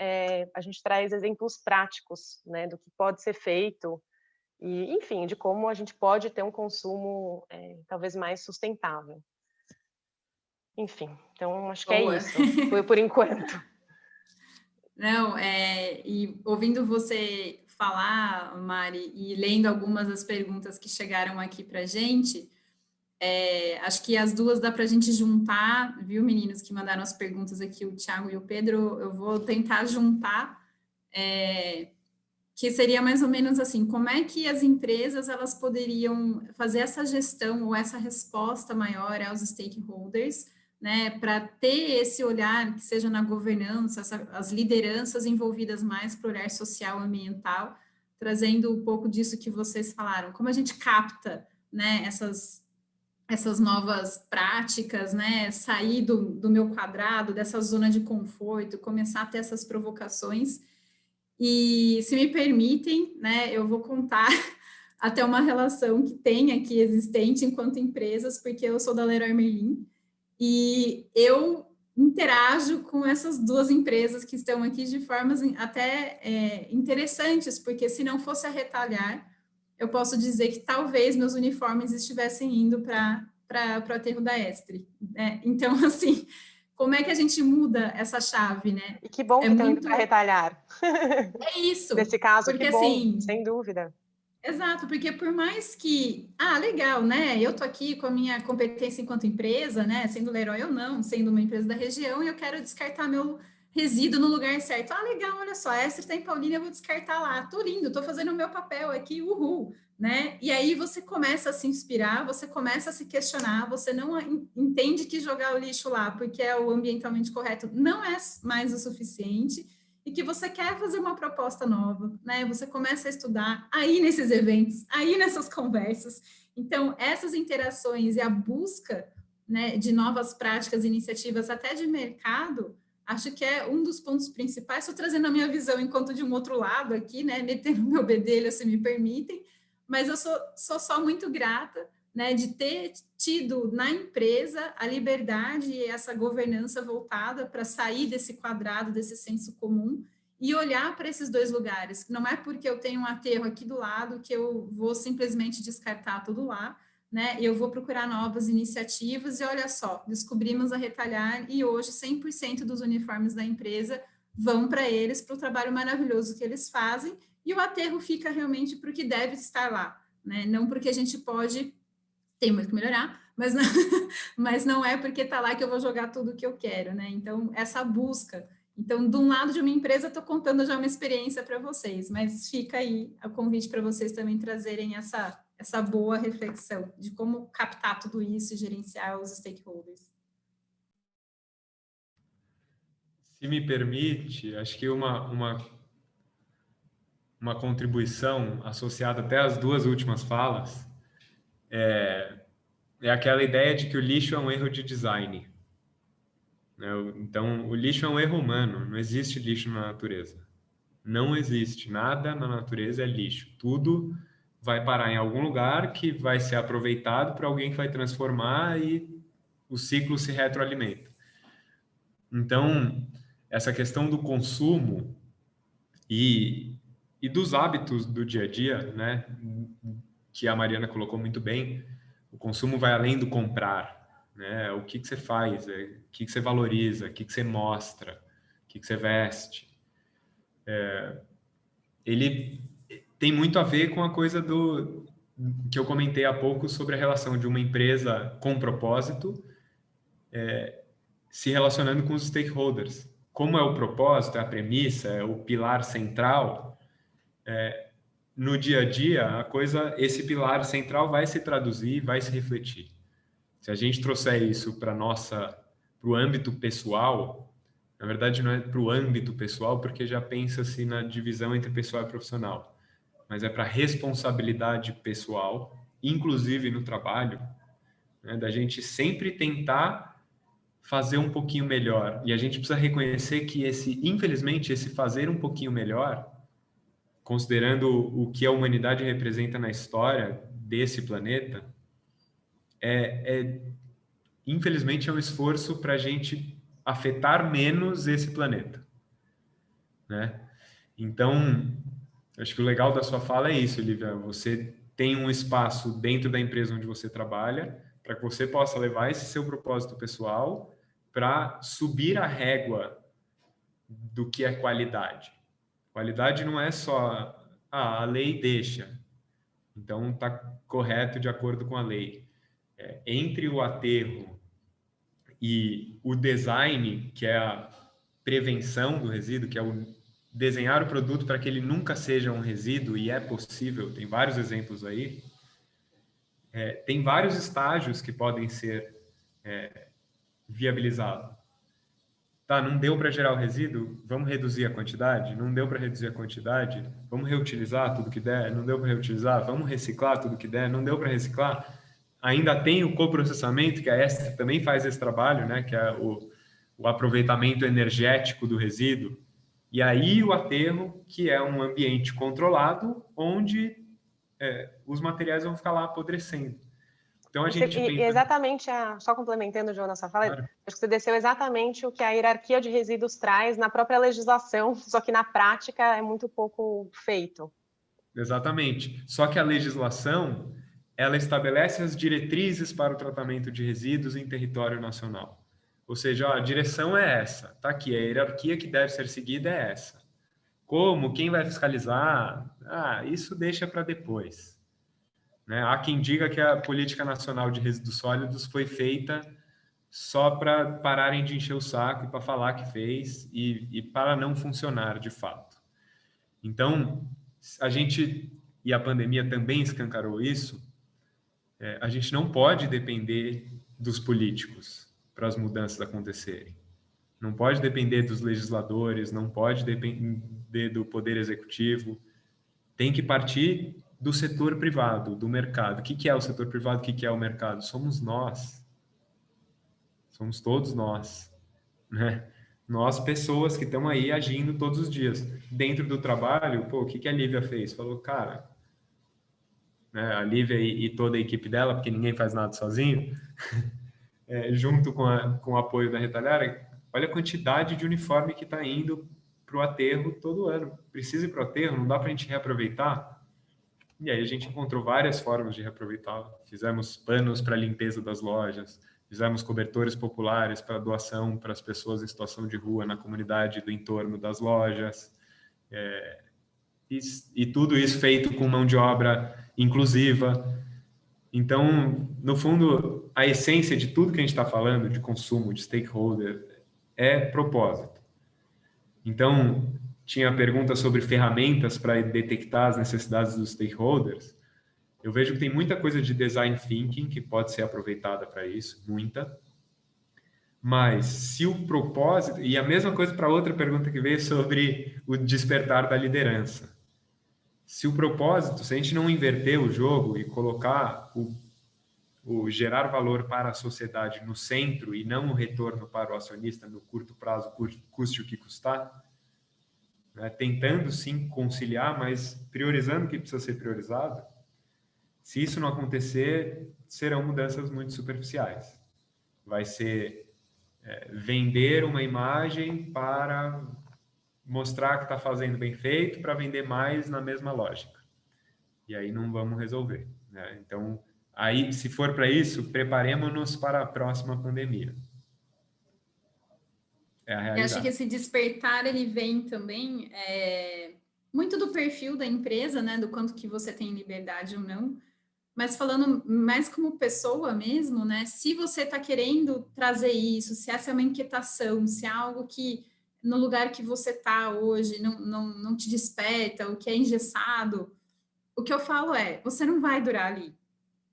Speaker 2: a gente traz exemplos práticos, né, do que pode ser feito e, enfim, de como a gente pode ter um consumo talvez mais sustentável. Enfim, então acho que é isso, por enquanto.
Speaker 1: Não, e ouvindo você falar, Mari, e lendo algumas das perguntas que chegaram aqui para a gente, acho que as duas dá para a gente juntar, viu, meninos que mandaram as perguntas aqui, o Thiago e o Pedro, eu vou tentar juntar, que seria mais ou menos assim, como é que as empresas elas poderiam fazer essa gestão ou essa resposta maior aos stakeholders, né, para ter esse olhar que seja na governança, as lideranças envolvidas mais para o olhar social e ambiental, trazendo um pouco disso que vocês falaram, como a gente capta, né, essas novas práticas, né, sair do meu quadrado, dessa zona de conforto, começar a ter essas provocações. E, se me permitem, né, eu vou contar até uma relação que tem aqui existente enquanto empresas, porque eu sou da Leroy Merlin, e eu interajo com essas duas empresas que estão aqui de formas até interessantes, porque se não fosse a Retalhar, eu posso dizer que talvez meus uniformes estivessem indo para o aterro da Estre, né? Então, assim, como é que a gente muda essa chave, né?
Speaker 2: E que bom que estão indo para Retalhar.
Speaker 1: É isso.
Speaker 2: Nesse caso,
Speaker 1: porque,
Speaker 2: que bom,
Speaker 1: assim,
Speaker 2: sem dúvida.
Speaker 1: Exato, porque por mais que, legal, né? Eu tô aqui com a minha competência enquanto empresa, né? Sendo Leroy ou não, sendo uma empresa da região, e eu quero descartar meu resíduo no lugar certo. Legal, olha só, essa está em Paulínia, eu vou descartar lá. Tô lindo, tô fazendo o meu papel aqui, uhul, né? E aí você começa a se inspirar, você começa a se questionar, você não entende que jogar o lixo lá, porque é o ambientalmente correto, não é mais o suficiente, e que você quer fazer uma proposta nova, né? Você começa a estudar aí nesses eventos, aí nessas conversas. Então, essas interações e a busca, né, de novas práticas, iniciativas, até de mercado, acho que é um dos pontos principais. Estou trazendo a minha visão enquanto de um outro lado aqui, né, metendo meu bedelho, se me permitem, mas eu sou só muito grata, né, de ter tido na empresa a liberdade e essa governança voltada para sair desse quadrado, desse senso comum, e olhar para esses dois lugares. Não é porque eu tenho um aterro aqui do lado que eu vou simplesmente descartar tudo lá, né? Eu vou procurar novas iniciativas e olha só, descobrimos a Retalhar e hoje 100% dos uniformes da empresa vão para eles, para o trabalho maravilhoso que eles fazem, e o aterro fica realmente para o que deve estar lá, né? Não porque a gente pode, tem muito que melhorar, mas não é porque está lá que eu vou jogar tudo o que eu quero, né? Então, essa busca. Então, de um lado de uma empresa, estou contando já uma experiência para vocês, mas fica aí o convite para vocês também trazerem essa boa reflexão de como captar tudo isso e gerenciar os stakeholders.
Speaker 3: Se me permite, acho que uma contribuição associada até às duas últimas falas é aquela ideia de que o lixo é um erro de design, né? Então, o lixo é um erro humano, não existe lixo na natureza. Não existe, nada na natureza é lixo. Tudo vai parar em algum lugar que vai ser aproveitado por alguém que vai transformar e o ciclo se retroalimenta. Então, essa questão do consumo e dos hábitos do dia a dia, né, que a Mariana colocou muito bem, o consumo vai além do comprar, né? O que você faz, o que você valoriza, o que você mostra, o que você veste. Ele tem muito a ver com a coisa que eu comentei há pouco sobre a relação de uma empresa com propósito se relacionando com os stakeholders. Como é o propósito, é a premissa, é o pilar central, no dia a dia, esse pilar central vai se traduzir, vai se refletir. Se a gente trouxer isso para o âmbito pessoal, na verdade não é para o âmbito pessoal, porque já pensa-se na divisão entre pessoal e profissional, mas é para a responsabilidade pessoal, inclusive no trabalho, né, da gente sempre tentar fazer um pouquinho melhor. E a gente precisa reconhecer que infelizmente, esse fazer um pouquinho melhor, considerando o que a humanidade representa na história desse planeta, infelizmente é um esforço para a gente afetar menos esse planeta, né? Então, acho que o legal da sua fala é isso, Lívia. Você tem um espaço dentro da empresa onde você trabalha para que você possa levar esse seu propósito pessoal para subir a régua do que é qualidade. Qualidade não é só a lei deixa, então está correto de acordo com a lei. Entre o aterro e o design, que é a prevenção do resíduo, que é o desenhar o produto para que ele nunca seja um resíduo, e é possível, tem vários exemplos aí, tem vários estágios que podem ser viabilizados. Tá, não deu para gerar o resíduo, vamos reduzir a quantidade? Não deu para reduzir a quantidade, vamos reutilizar tudo que der? Não deu para reutilizar, vamos reciclar tudo que der? Não deu para reciclar? Ainda tem o coprocessamento, que a Ester também faz esse trabalho, né, que é o aproveitamento energético do resíduo. E aí o aterro, que é um ambiente controlado, onde os materiais vão ficar lá apodrecendo. Então a gente pensa...
Speaker 2: exatamente, só complementando, João, na sua fala, claro. Acho que você desceu exatamente o que a hierarquia de resíduos traz na própria legislação, só que na prática é muito pouco feito.
Speaker 3: Exatamente. Só que a legislação, ela estabelece as diretrizes para o tratamento de resíduos em território nacional. Ou seja, a direção é essa, tá aqui, a hierarquia que deve ser seguida é essa. Como? Quem vai fiscalizar? Isso deixa para depois. Né? Há quem diga que a Política Nacional de Resíduos Sólidos foi feita só para pararem de encher o saco e para falar que fez e para não funcionar de fato. Então, e a pandemia também escancarou isso, a gente não pode depender dos políticos para as mudanças acontecerem. Não pode depender dos legisladores, não pode depender do poder executivo. Tem que partir do setor privado, do mercado. O que é o setor privado? O que é o mercado? Somos nós. Somos todos nós, né? Nós, pessoas que estamos aí agindo todos os dias. Dentro do trabalho, o que a Lívia fez? Falou, cara, né, a Lívia e toda a equipe dela, porque ninguém faz nada sozinho, junto com o apoio da Retalhara, olha a quantidade de uniforme que está indo para o aterro todo ano. Precisa ir para o aterro? Não dá para a gente reaproveitar? E aí a gente encontrou várias formas de reaproveitar. Fizemos panos para a limpeza das lojas, fizemos cobertores populares para doação para as pessoas em situação de rua na comunidade do entorno das lojas. E tudo isso feito com mão de obra inclusiva. Então, no fundo, a essência de tudo que a gente está falando, de consumo, de stakeholder, é propósito. Então, tinha a pergunta sobre ferramentas para detectar as necessidades dos stakeholders. Eu vejo que tem muita coisa de design thinking que pode ser aproveitada para isso, muita. Mas se o propósito... E a mesma coisa para outra pergunta que veio sobre o despertar da liderança. Se o propósito, se a gente não inverter o jogo e colocar o gerar valor para a sociedade no centro e não o retorno para o acionista no curto prazo, custe o que custar, né? Tentando sim conciliar, mas priorizando o que precisa ser priorizado, se isso não acontecer, serão mudanças muito superficiais. Vai ser vender uma imagem para mostrar que está fazendo bem feito, para vender mais na mesma lógica. E aí não vamos resolver, né? Então, aí, se for para isso, preparemos-nos para a próxima pandemia. É a
Speaker 1: Eu acho que
Speaker 3: realidade.
Speaker 1: esse despertar, ele vem também muito do perfil da empresa, né? Do quanto que você tem liberdade ou não. Mas falando mais como pessoa mesmo, né? Se você está querendo trazer isso, se essa é uma inquietação, se é algo que no lugar que você está hoje não te desperta, o que é engessado, o que eu falo é, você não vai durar ali,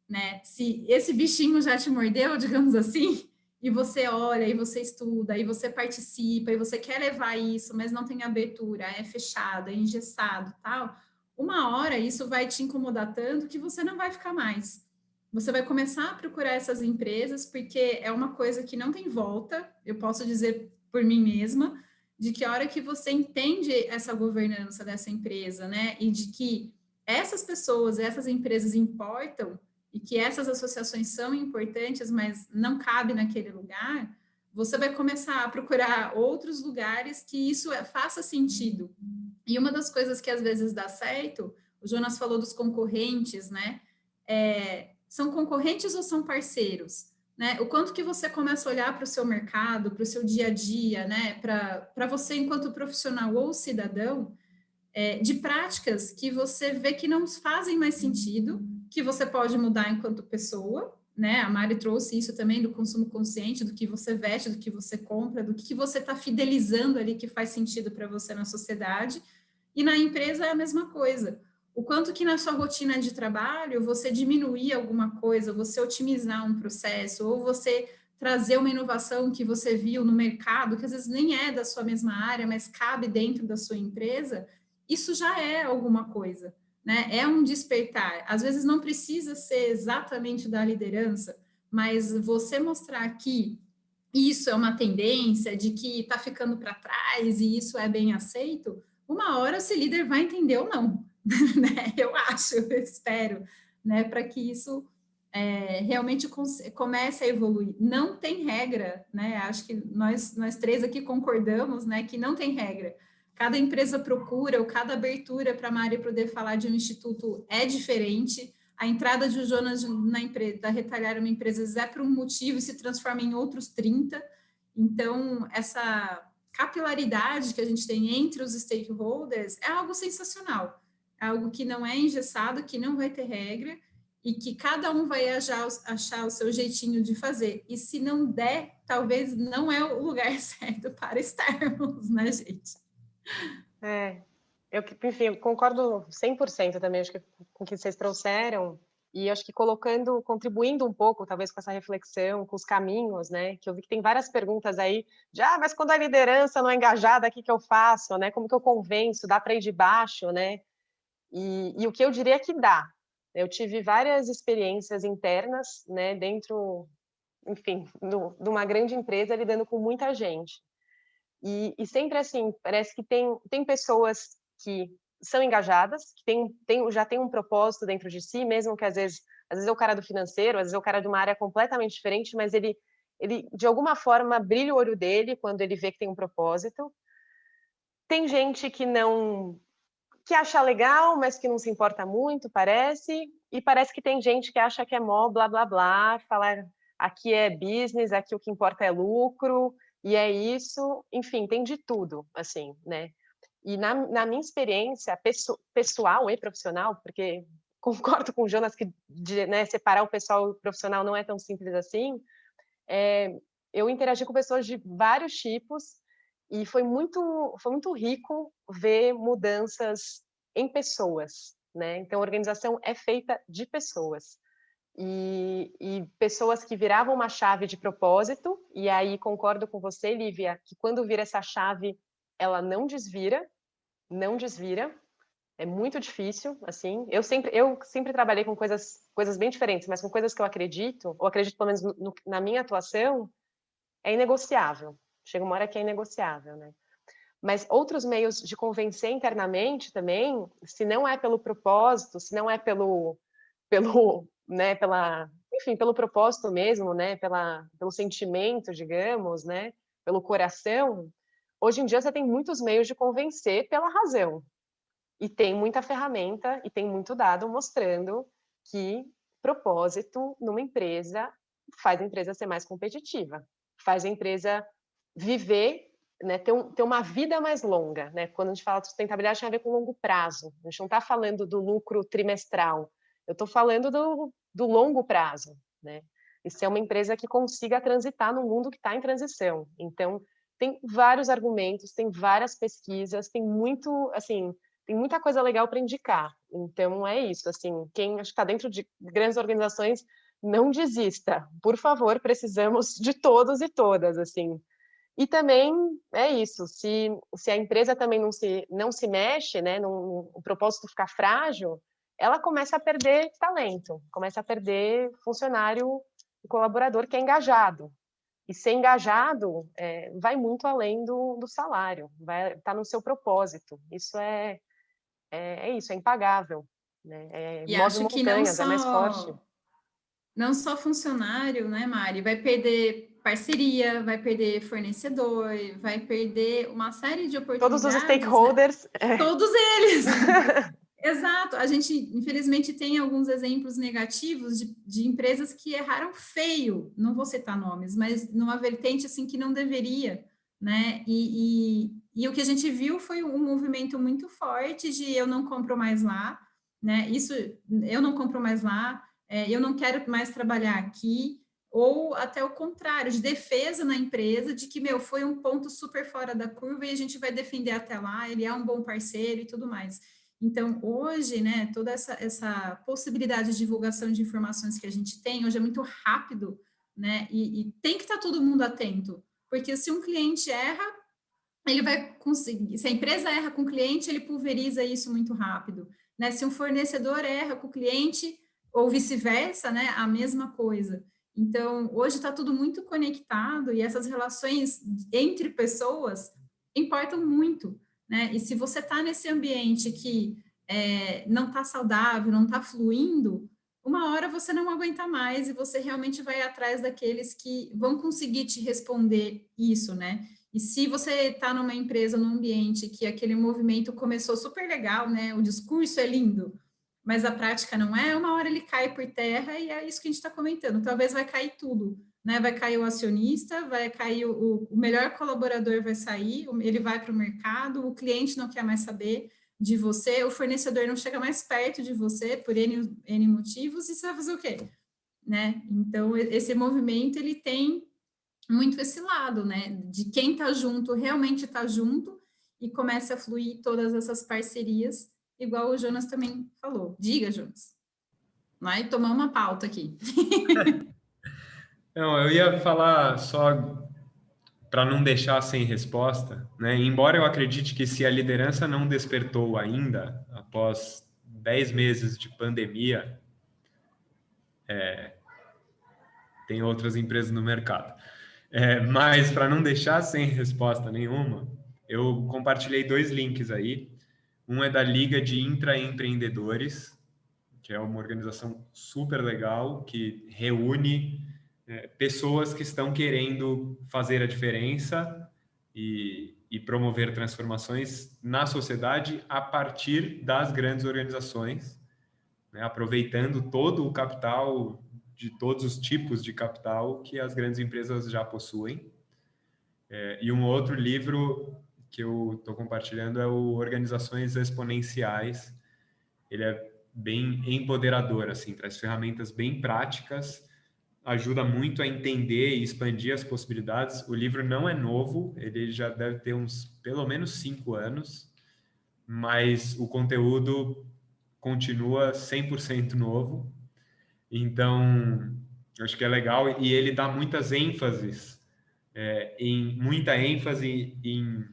Speaker 1: né? Se esse bichinho já te mordeu, digamos assim, e você olha, e você estuda, e você participa, e você quer levar isso, mas não tem abertura, é fechado, é engessado, tal, uma hora isso vai te incomodar tanto que você não vai ficar mais. Você vai começar a procurar essas empresas, porque é uma coisa que não tem volta, eu posso dizer por mim mesma, de que a hora que você entende essa governança dessa empresa, né, e de que essas pessoas, essas empresas importam, e que essas associações são importantes, mas não cabe naquele lugar, você vai começar a procurar outros lugares que isso faça sentido. E uma das coisas que às vezes dá certo, o Jonas falou dos concorrentes, né? São concorrentes ou são parceiros? Né? O quanto que você começa a olhar para o seu mercado, para o seu dia a dia, né? Para você enquanto profissional ou cidadão, de práticas que você vê que não fazem mais sentido, que você pode mudar enquanto pessoa, né? A Mari trouxe isso também do consumo consciente, do que você veste, do que você compra, do que você está fidelizando ali que faz sentido para você na sociedade. E na empresa é a mesma coisa. O quanto que na sua rotina de trabalho você diminuir alguma coisa, você otimizar um processo, ou você trazer uma inovação que você viu no mercado, que às vezes nem é da sua mesma área, mas cabe dentro da sua empresa, isso já é alguma coisa, né? É um despertar. Às vezes não precisa ser exatamente da liderança, mas você mostrar que isso é uma tendência, de que está ficando para trás e isso é bem aceito, uma hora esse líder vai entender ou não, né? Eu acho, eu espero, né? Para que isso realmente comece a evoluir. Não tem regra, né? Acho que nós três aqui concordamos, né? Que não tem regra. Cada empresa procura, ou cada abertura para a Mari poder falar de um instituto é diferente. A entrada de Jonas na empresa, da Retalhar uma empresa é por um motivo e se transforma em outros 30. Então, essa capilaridade que a gente tem entre os stakeholders é algo sensacional. É algo que não é engessado, que não vai ter regra e que cada um vai achar o seu jeitinho de fazer. E se não der, talvez não é o lugar certo para estarmos, né, gente?
Speaker 2: Enfim, eu concordo 100% também, acho que com o que vocês trouxeram, e acho que contribuindo um pouco, talvez, com essa reflexão, com os caminhos, né, que eu vi que tem várias perguntas aí, mas quando a liderança não é engajada, o que eu faço, né, como que eu convenço, dá para ir de baixo, né, e o que eu diria é que dá. Eu tive várias experiências internas, né, dentro, enfim, de uma grande empresa, lidando com muita gente. E sempre assim, parece que tem pessoas que são engajadas, que já tem um propósito dentro de si, mesmo que às vezes é o cara do financeiro, às vezes é o cara de uma área completamente diferente, mas ele de alguma forma brilha o olho dele quando ele vê que tem um propósito. Tem gente que acha legal, mas que não se importa muito, parece, e parece que tem gente que acha que é mó blá blá blá, falar aqui é business, aqui o que importa é lucro, e é isso, enfim, tem de tudo, assim, né? E na minha experiência pessoal e profissional, porque concordo com o Jonas que né, separar o pessoal e o profissional não é tão simples assim, eu interagi com pessoas de vários tipos e foi muito rico ver mudanças em pessoas, né? Então, a organização é feita de pessoas. E pessoas que viravam uma chave de propósito, e aí concordo com você, Lívia, que quando vira essa chave, ela não desvira, é muito difícil, assim. Eu sempre trabalhei com coisas bem diferentes, mas com coisas que eu acredito, ou acredito pelo menos na minha atuação, é inegociável. Chega uma hora que é inegociável, né? Mas outros meios de convencer internamente também, se não é pelo propósito, se não é né, enfim, pelo propósito mesmo, né, pelo sentimento, digamos, né, pelo coração, hoje em dia você tem muitos meios de convencer pela razão. E tem muita ferramenta e tem muito dado mostrando que propósito numa empresa faz a empresa ser mais competitiva, faz a empresa viver, né, ter uma vida mais longa, né? Quando a gente fala de sustentabilidade, tem a ver com longo prazo. A gente não está falando do lucro trimestral. Eu estou falando do longo prazo, né? E ser uma empresa que consiga transitar no mundo que está em transição. Então, tem vários argumentos, tem várias pesquisas, tem muita coisa legal para indicar. Então, é isso. Assim, quem está dentro de grandes organizações, não desista. Por favor, precisamos de todos e todas, assim. E também é isso, se a empresa também não se mexe, né, o propósito ficar frágil, ela começa a perder talento, começa a perder funcionário e colaborador que é engajado. E ser engajado vai muito além do salário, vai estar no seu propósito. Isso é isso, é impagável, né?
Speaker 1: E
Speaker 2: Move
Speaker 1: acho que não
Speaker 2: montanhas, é mais forte.
Speaker 1: só funcionário, né, Mari? Vai perder parceria, vai perder fornecedor, vai perder uma série de
Speaker 2: Todos os
Speaker 1: oportunidades, né?
Speaker 2: stakeholders.
Speaker 1: Todos eles! Exato. A gente, infelizmente, tem alguns exemplos negativos de empresas que erraram feio, não vou citar nomes, mas numa vertente assim que não deveria, né? E o que a gente viu foi um movimento muito forte de eu não compro mais lá, né? Isso, eu não compro mais lá, eu não quero mais trabalhar aqui, ou até o contrário, de defesa na empresa, de que, meu, foi um ponto super fora da curva e a gente vai defender até lá, ele é um bom parceiro e tudo mais. Então, hoje, né, toda essa possibilidade de divulgação de informações que a gente tem, hoje é muito rápido, né, e tem que estar todo mundo atento, porque se um cliente erra, ele vai conseguir, se a empresa erra com o cliente, ele pulveriza isso muito rápido, né, se um fornecedor erra com o cliente, ou vice-versa, né, a mesma coisa. Então, hoje está tudo muito conectado e essas relações entre pessoas importam muito, né? E se você está nesse ambiente que não está saudável, não está fluindo, uma hora você não aguenta mais e você realmente vai atrás daqueles que vão conseguir te responder isso, né? E se você está numa empresa, num ambiente que aquele movimento começou super legal, né? O discurso é lindo, mas a prática não é, uma hora ele cai por terra e é isso que a gente está comentando. Talvez vai cair tudo, né? Vai cair o acionista, vai cair o melhor colaborador vai sair, ele vai para o mercado, o cliente não quer mais saber de você, o fornecedor não chega mais perto de você por N motivos, e você vai fazer o quê? Né? Então, esse movimento, ele tem muito esse lado, né? De quem está junto, realmente está junto, e começa a fluir todas essas parcerias, igual o Jonas também falou. Diga, Jonas. Vai tomar uma pauta aqui.
Speaker 3: Não, eu ia falar só para não deixar sem resposta, né? Embora eu acredite que se a liderança não despertou ainda, após 10 meses de pandemia, tem outras empresas no mercado. Mas para não deixar sem resposta nenhuma, eu compartilhei 2 links aí. Um é da Liga de Intraempreendedores, que é uma organização super legal, que reúne pessoas que estão querendo fazer a diferença e promover transformações na sociedade a partir das grandes organizações, né, aproveitando todo o capital, de todos os tipos de capital que as grandes empresas já possuem. E um outro livro que eu estou compartilhando é o Organizações Exponenciais. Ele é bem empoderador, assim, traz ferramentas bem práticas, ajuda muito a entender e expandir as possibilidades. O livro não é novo, ele já deve ter uns, pelo menos 5 anos, mas o conteúdo continua 100% novo. Então, acho que é legal, e ele dá muita ênfase em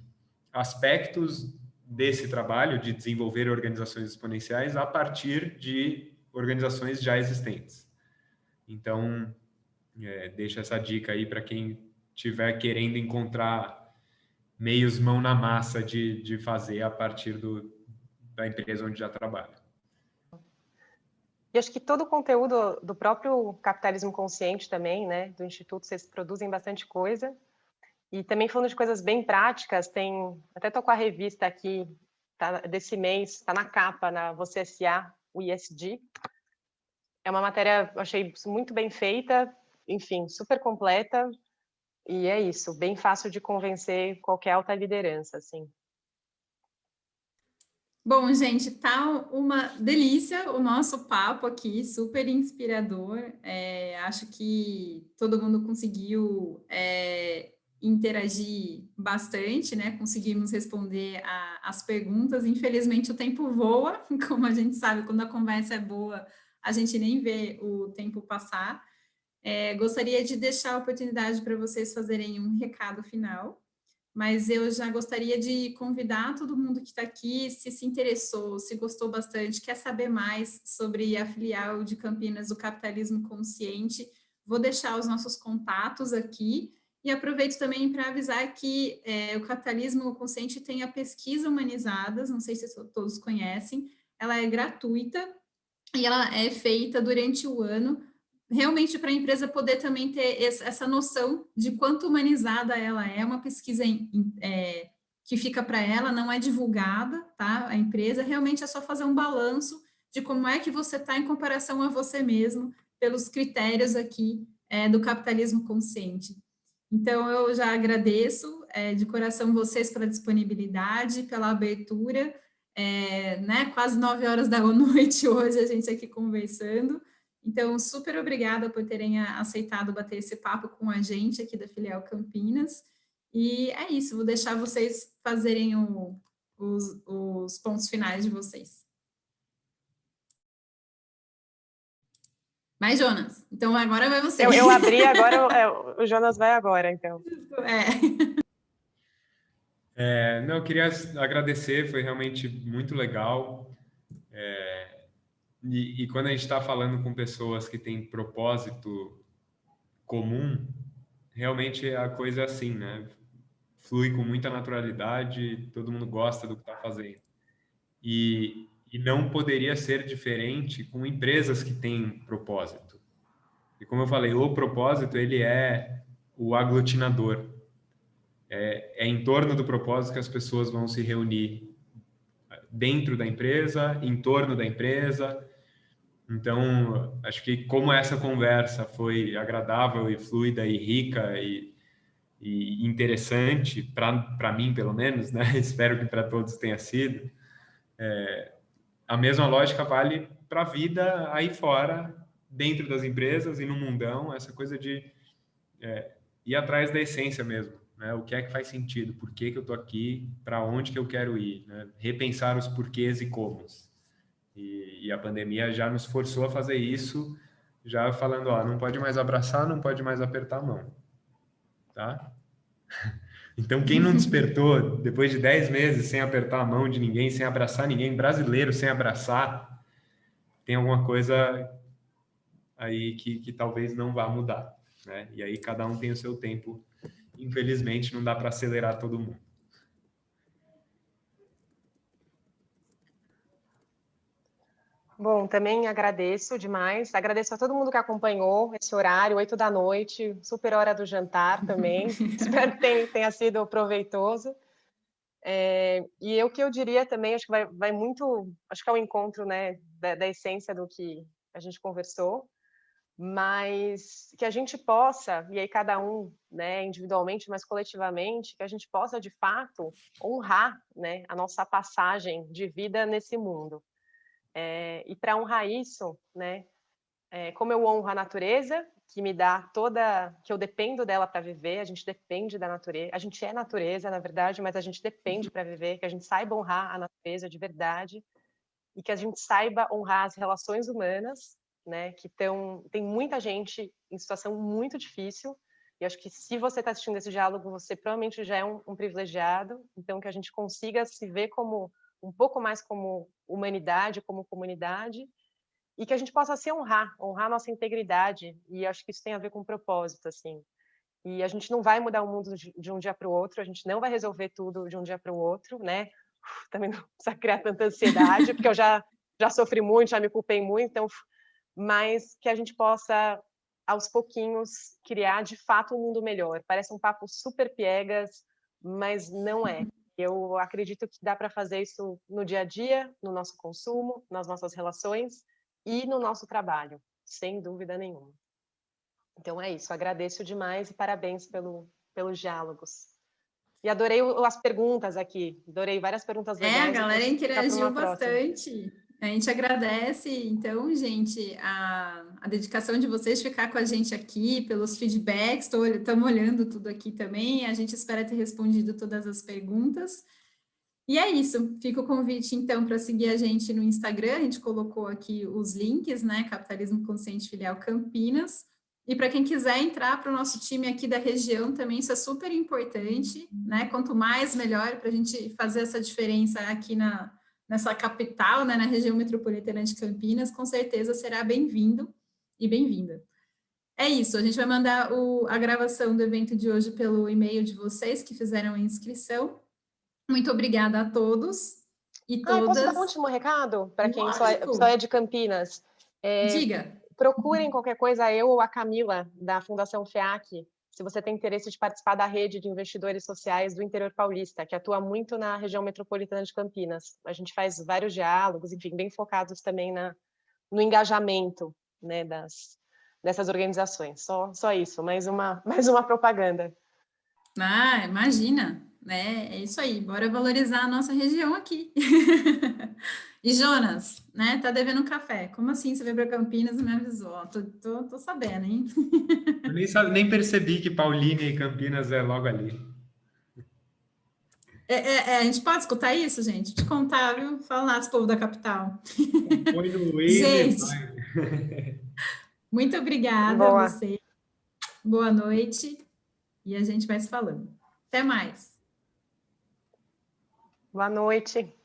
Speaker 3: aspectos desse trabalho de desenvolver organizações exponenciais a partir de organizações já existentes. Então, deixa essa dica aí para quem estiver querendo encontrar meios mão na massa de fazer a partir da empresa onde já trabalha.
Speaker 2: E acho que todo o conteúdo do próprio Capitalismo Consciente também, né, do Instituto, vocês produzem bastante coisa. E também falando de coisas bem práticas, até tô com a revista aqui, desse mês, está na capa, na Você S.A., o ESG. É uma matéria, eu achei muito bem feita, enfim, super completa, e é isso, bem fácil de convencer qualquer alta liderança, assim.
Speaker 1: Bom, gente, tá uma delícia o nosso papo aqui, super inspirador. Acho que todo mundo conseguiu interagir bastante, né? Conseguimos responder as perguntas. Infelizmente, o tempo voa, como a gente sabe, quando a conversa é boa, a gente nem vê o tempo passar. Gostaria de deixar a oportunidade para vocês fazerem um recado final. Mas eu já gostaria de convidar todo mundo que está aqui, se interessou, se gostou bastante, quer saber mais sobre a filial de Campinas do Capitalismo Consciente, vou deixar os nossos contatos aqui e aproveito também para avisar que o Capitalismo Consciente tem a pesquisa humanizadas, não sei se todos conhecem, ela é gratuita e ela é feita durante o ano, realmente para a empresa poder também ter essa noção de quanto humanizada ela é, uma pesquisa que fica para ela, não é divulgada, tá? A empresa realmente é só fazer um balanço de como é que você está em comparação a você mesmo, pelos critérios aqui do capitalismo consciente. Então, eu já agradeço de coração vocês pela disponibilidade, pela abertura, né? Quase 9 horas da noite hoje a gente aqui conversando. Então, super obrigada por terem aceitado bater esse papo com a gente aqui da filial Campinas. E é isso, vou deixar vocês fazerem os pontos finais de vocês. Vai, Jonas. Então, agora vai você.
Speaker 2: Eu abri, agora o Jonas vai agora, então.
Speaker 3: Não, eu queria agradecer, foi realmente muito legal. E quando a gente está falando com pessoas que têm propósito comum, realmente a coisa é assim, né? Flui com muita naturalidade, todo mundo gosta do que está fazendo. E não poderia ser diferente com empresas que têm propósito. E como eu falei, o propósito, ele é o aglutinador. É em torno do propósito que as pessoas vão se reunir dentro da empresa, em torno da empresa. Então, acho que como essa conversa foi agradável e fluida e rica e interessante, para mim, pelo menos, né? Espero que para todos tenha sido, a mesma lógica vale para a vida aí fora, dentro das empresas e no mundão, essa coisa de ir atrás da essência mesmo, né? O que é que faz sentido, por que que eu estou aqui, para onde que eu quero ir, né? Repensar os porquês e comos. E a pandemia já nos forçou a fazer isso, já falando, ó, não pode mais abraçar, não pode mais apertar a mão, tá? Então, quem não despertou depois de 10 meses sem apertar a mão de ninguém, sem abraçar ninguém, brasileiro sem abraçar, tem alguma coisa aí que talvez não vá mudar, né? E aí cada um tem o seu tempo. Infelizmente, não dá para acelerar todo mundo.
Speaker 2: Bom, também agradeço demais. Agradeço a todo mundo que acompanhou esse horário, 8 da noite, super hora do jantar também. Espero que tenha sido proveitoso. E o que eu diria também, acho que vai muito, acho que é o encontro, né, da essência do que a gente conversou, mas que a gente possa, e aí cada um, né, individualmente, mas coletivamente, que a gente possa, de fato, honrar, né, a nossa passagem de vida nesse mundo. E para honrar isso, né, como eu honro a natureza, que me dá que eu dependo dela para viver, a gente depende da natureza, a gente é natureza, na verdade, mas a gente depende para viver, que a gente saiba honrar a natureza de verdade. e que a gente saiba honrar as relações humanas, né? Tem muita gente em situação muito difícil, e acho que se você está assistindo esse diálogo, você provavelmente já é um privilegiado, então que a gente consiga se ver como um pouco mais como humanidade, como comunidade, e que a gente possa se honrar nossa integridade, e acho que isso tem a ver com propósito, assim. E a gente não vai mudar o mundo de um dia para o outro, a gente não vai resolver tudo de um dia para o outro, né? Também não precisa criar tanta ansiedade, porque eu já sofri muito, já me culpei muito, então, mas que a gente possa, aos pouquinhos, criar de fato um mundo melhor. Parece um papo super piegas, mas não é. Eu acredito que dá para fazer isso no dia a dia, no nosso consumo, nas nossas relações e no nosso trabalho, sem dúvida nenhuma. Então é isso, agradeço demais e parabéns pelos diálogos. E adorei as perguntas aqui, adorei várias perguntas legais.
Speaker 1: A galera interagiu
Speaker 2: próxima.
Speaker 1: bastante. A gente agradece, então, gente, a dedicação de vocês de ficar com a gente aqui, pelos feedbacks, estamos olhando tudo aqui também, a gente espera ter respondido todas as perguntas. E é isso, fica o convite, então, para seguir a gente no Instagram, a gente colocou aqui os links, né, Capitalismo Consciente Filial Campinas, e para quem quiser entrar para o nosso time aqui da região também, isso é super importante, né, quanto mais, melhor, para a gente fazer essa diferença aqui nessa capital, né, na região metropolitana de Campinas, com certeza será bem-vindo e bem-vinda. É isso, a gente vai mandar a gravação do evento de hoje pelo e-mail de vocês que fizeram a inscrição. Muito obrigada a todos e todas.
Speaker 2: Posso dar um último recado para quem só é de Campinas?
Speaker 1: Diga.
Speaker 2: Procurem qualquer coisa, eu ou a Camila, da Fundação FEAC, se você tem interesse de participar da rede de investidores sociais do interior paulista, que atua muito na região metropolitana de Campinas. A gente faz vários diálogos, enfim, bem focados também no engajamento, né, dessas organizações. Só isso, mais uma propaganda.
Speaker 1: Imagina, né? É isso aí, bora valorizar a nossa região aqui. E Jonas, né? Tá devendo um café. Como assim você veio para Campinas e me avisou? Tô sabendo, hein?
Speaker 3: Eu nem percebi que Paulínia e Campinas é logo ali.
Speaker 1: A gente pode escutar isso, gente? Te contar, viu? Falar dos povos da capital.
Speaker 3: Põe no Waze,
Speaker 1: gente, muito obrigada a você. Boa noite. E a gente vai se falando. Até mais.
Speaker 2: Boa noite.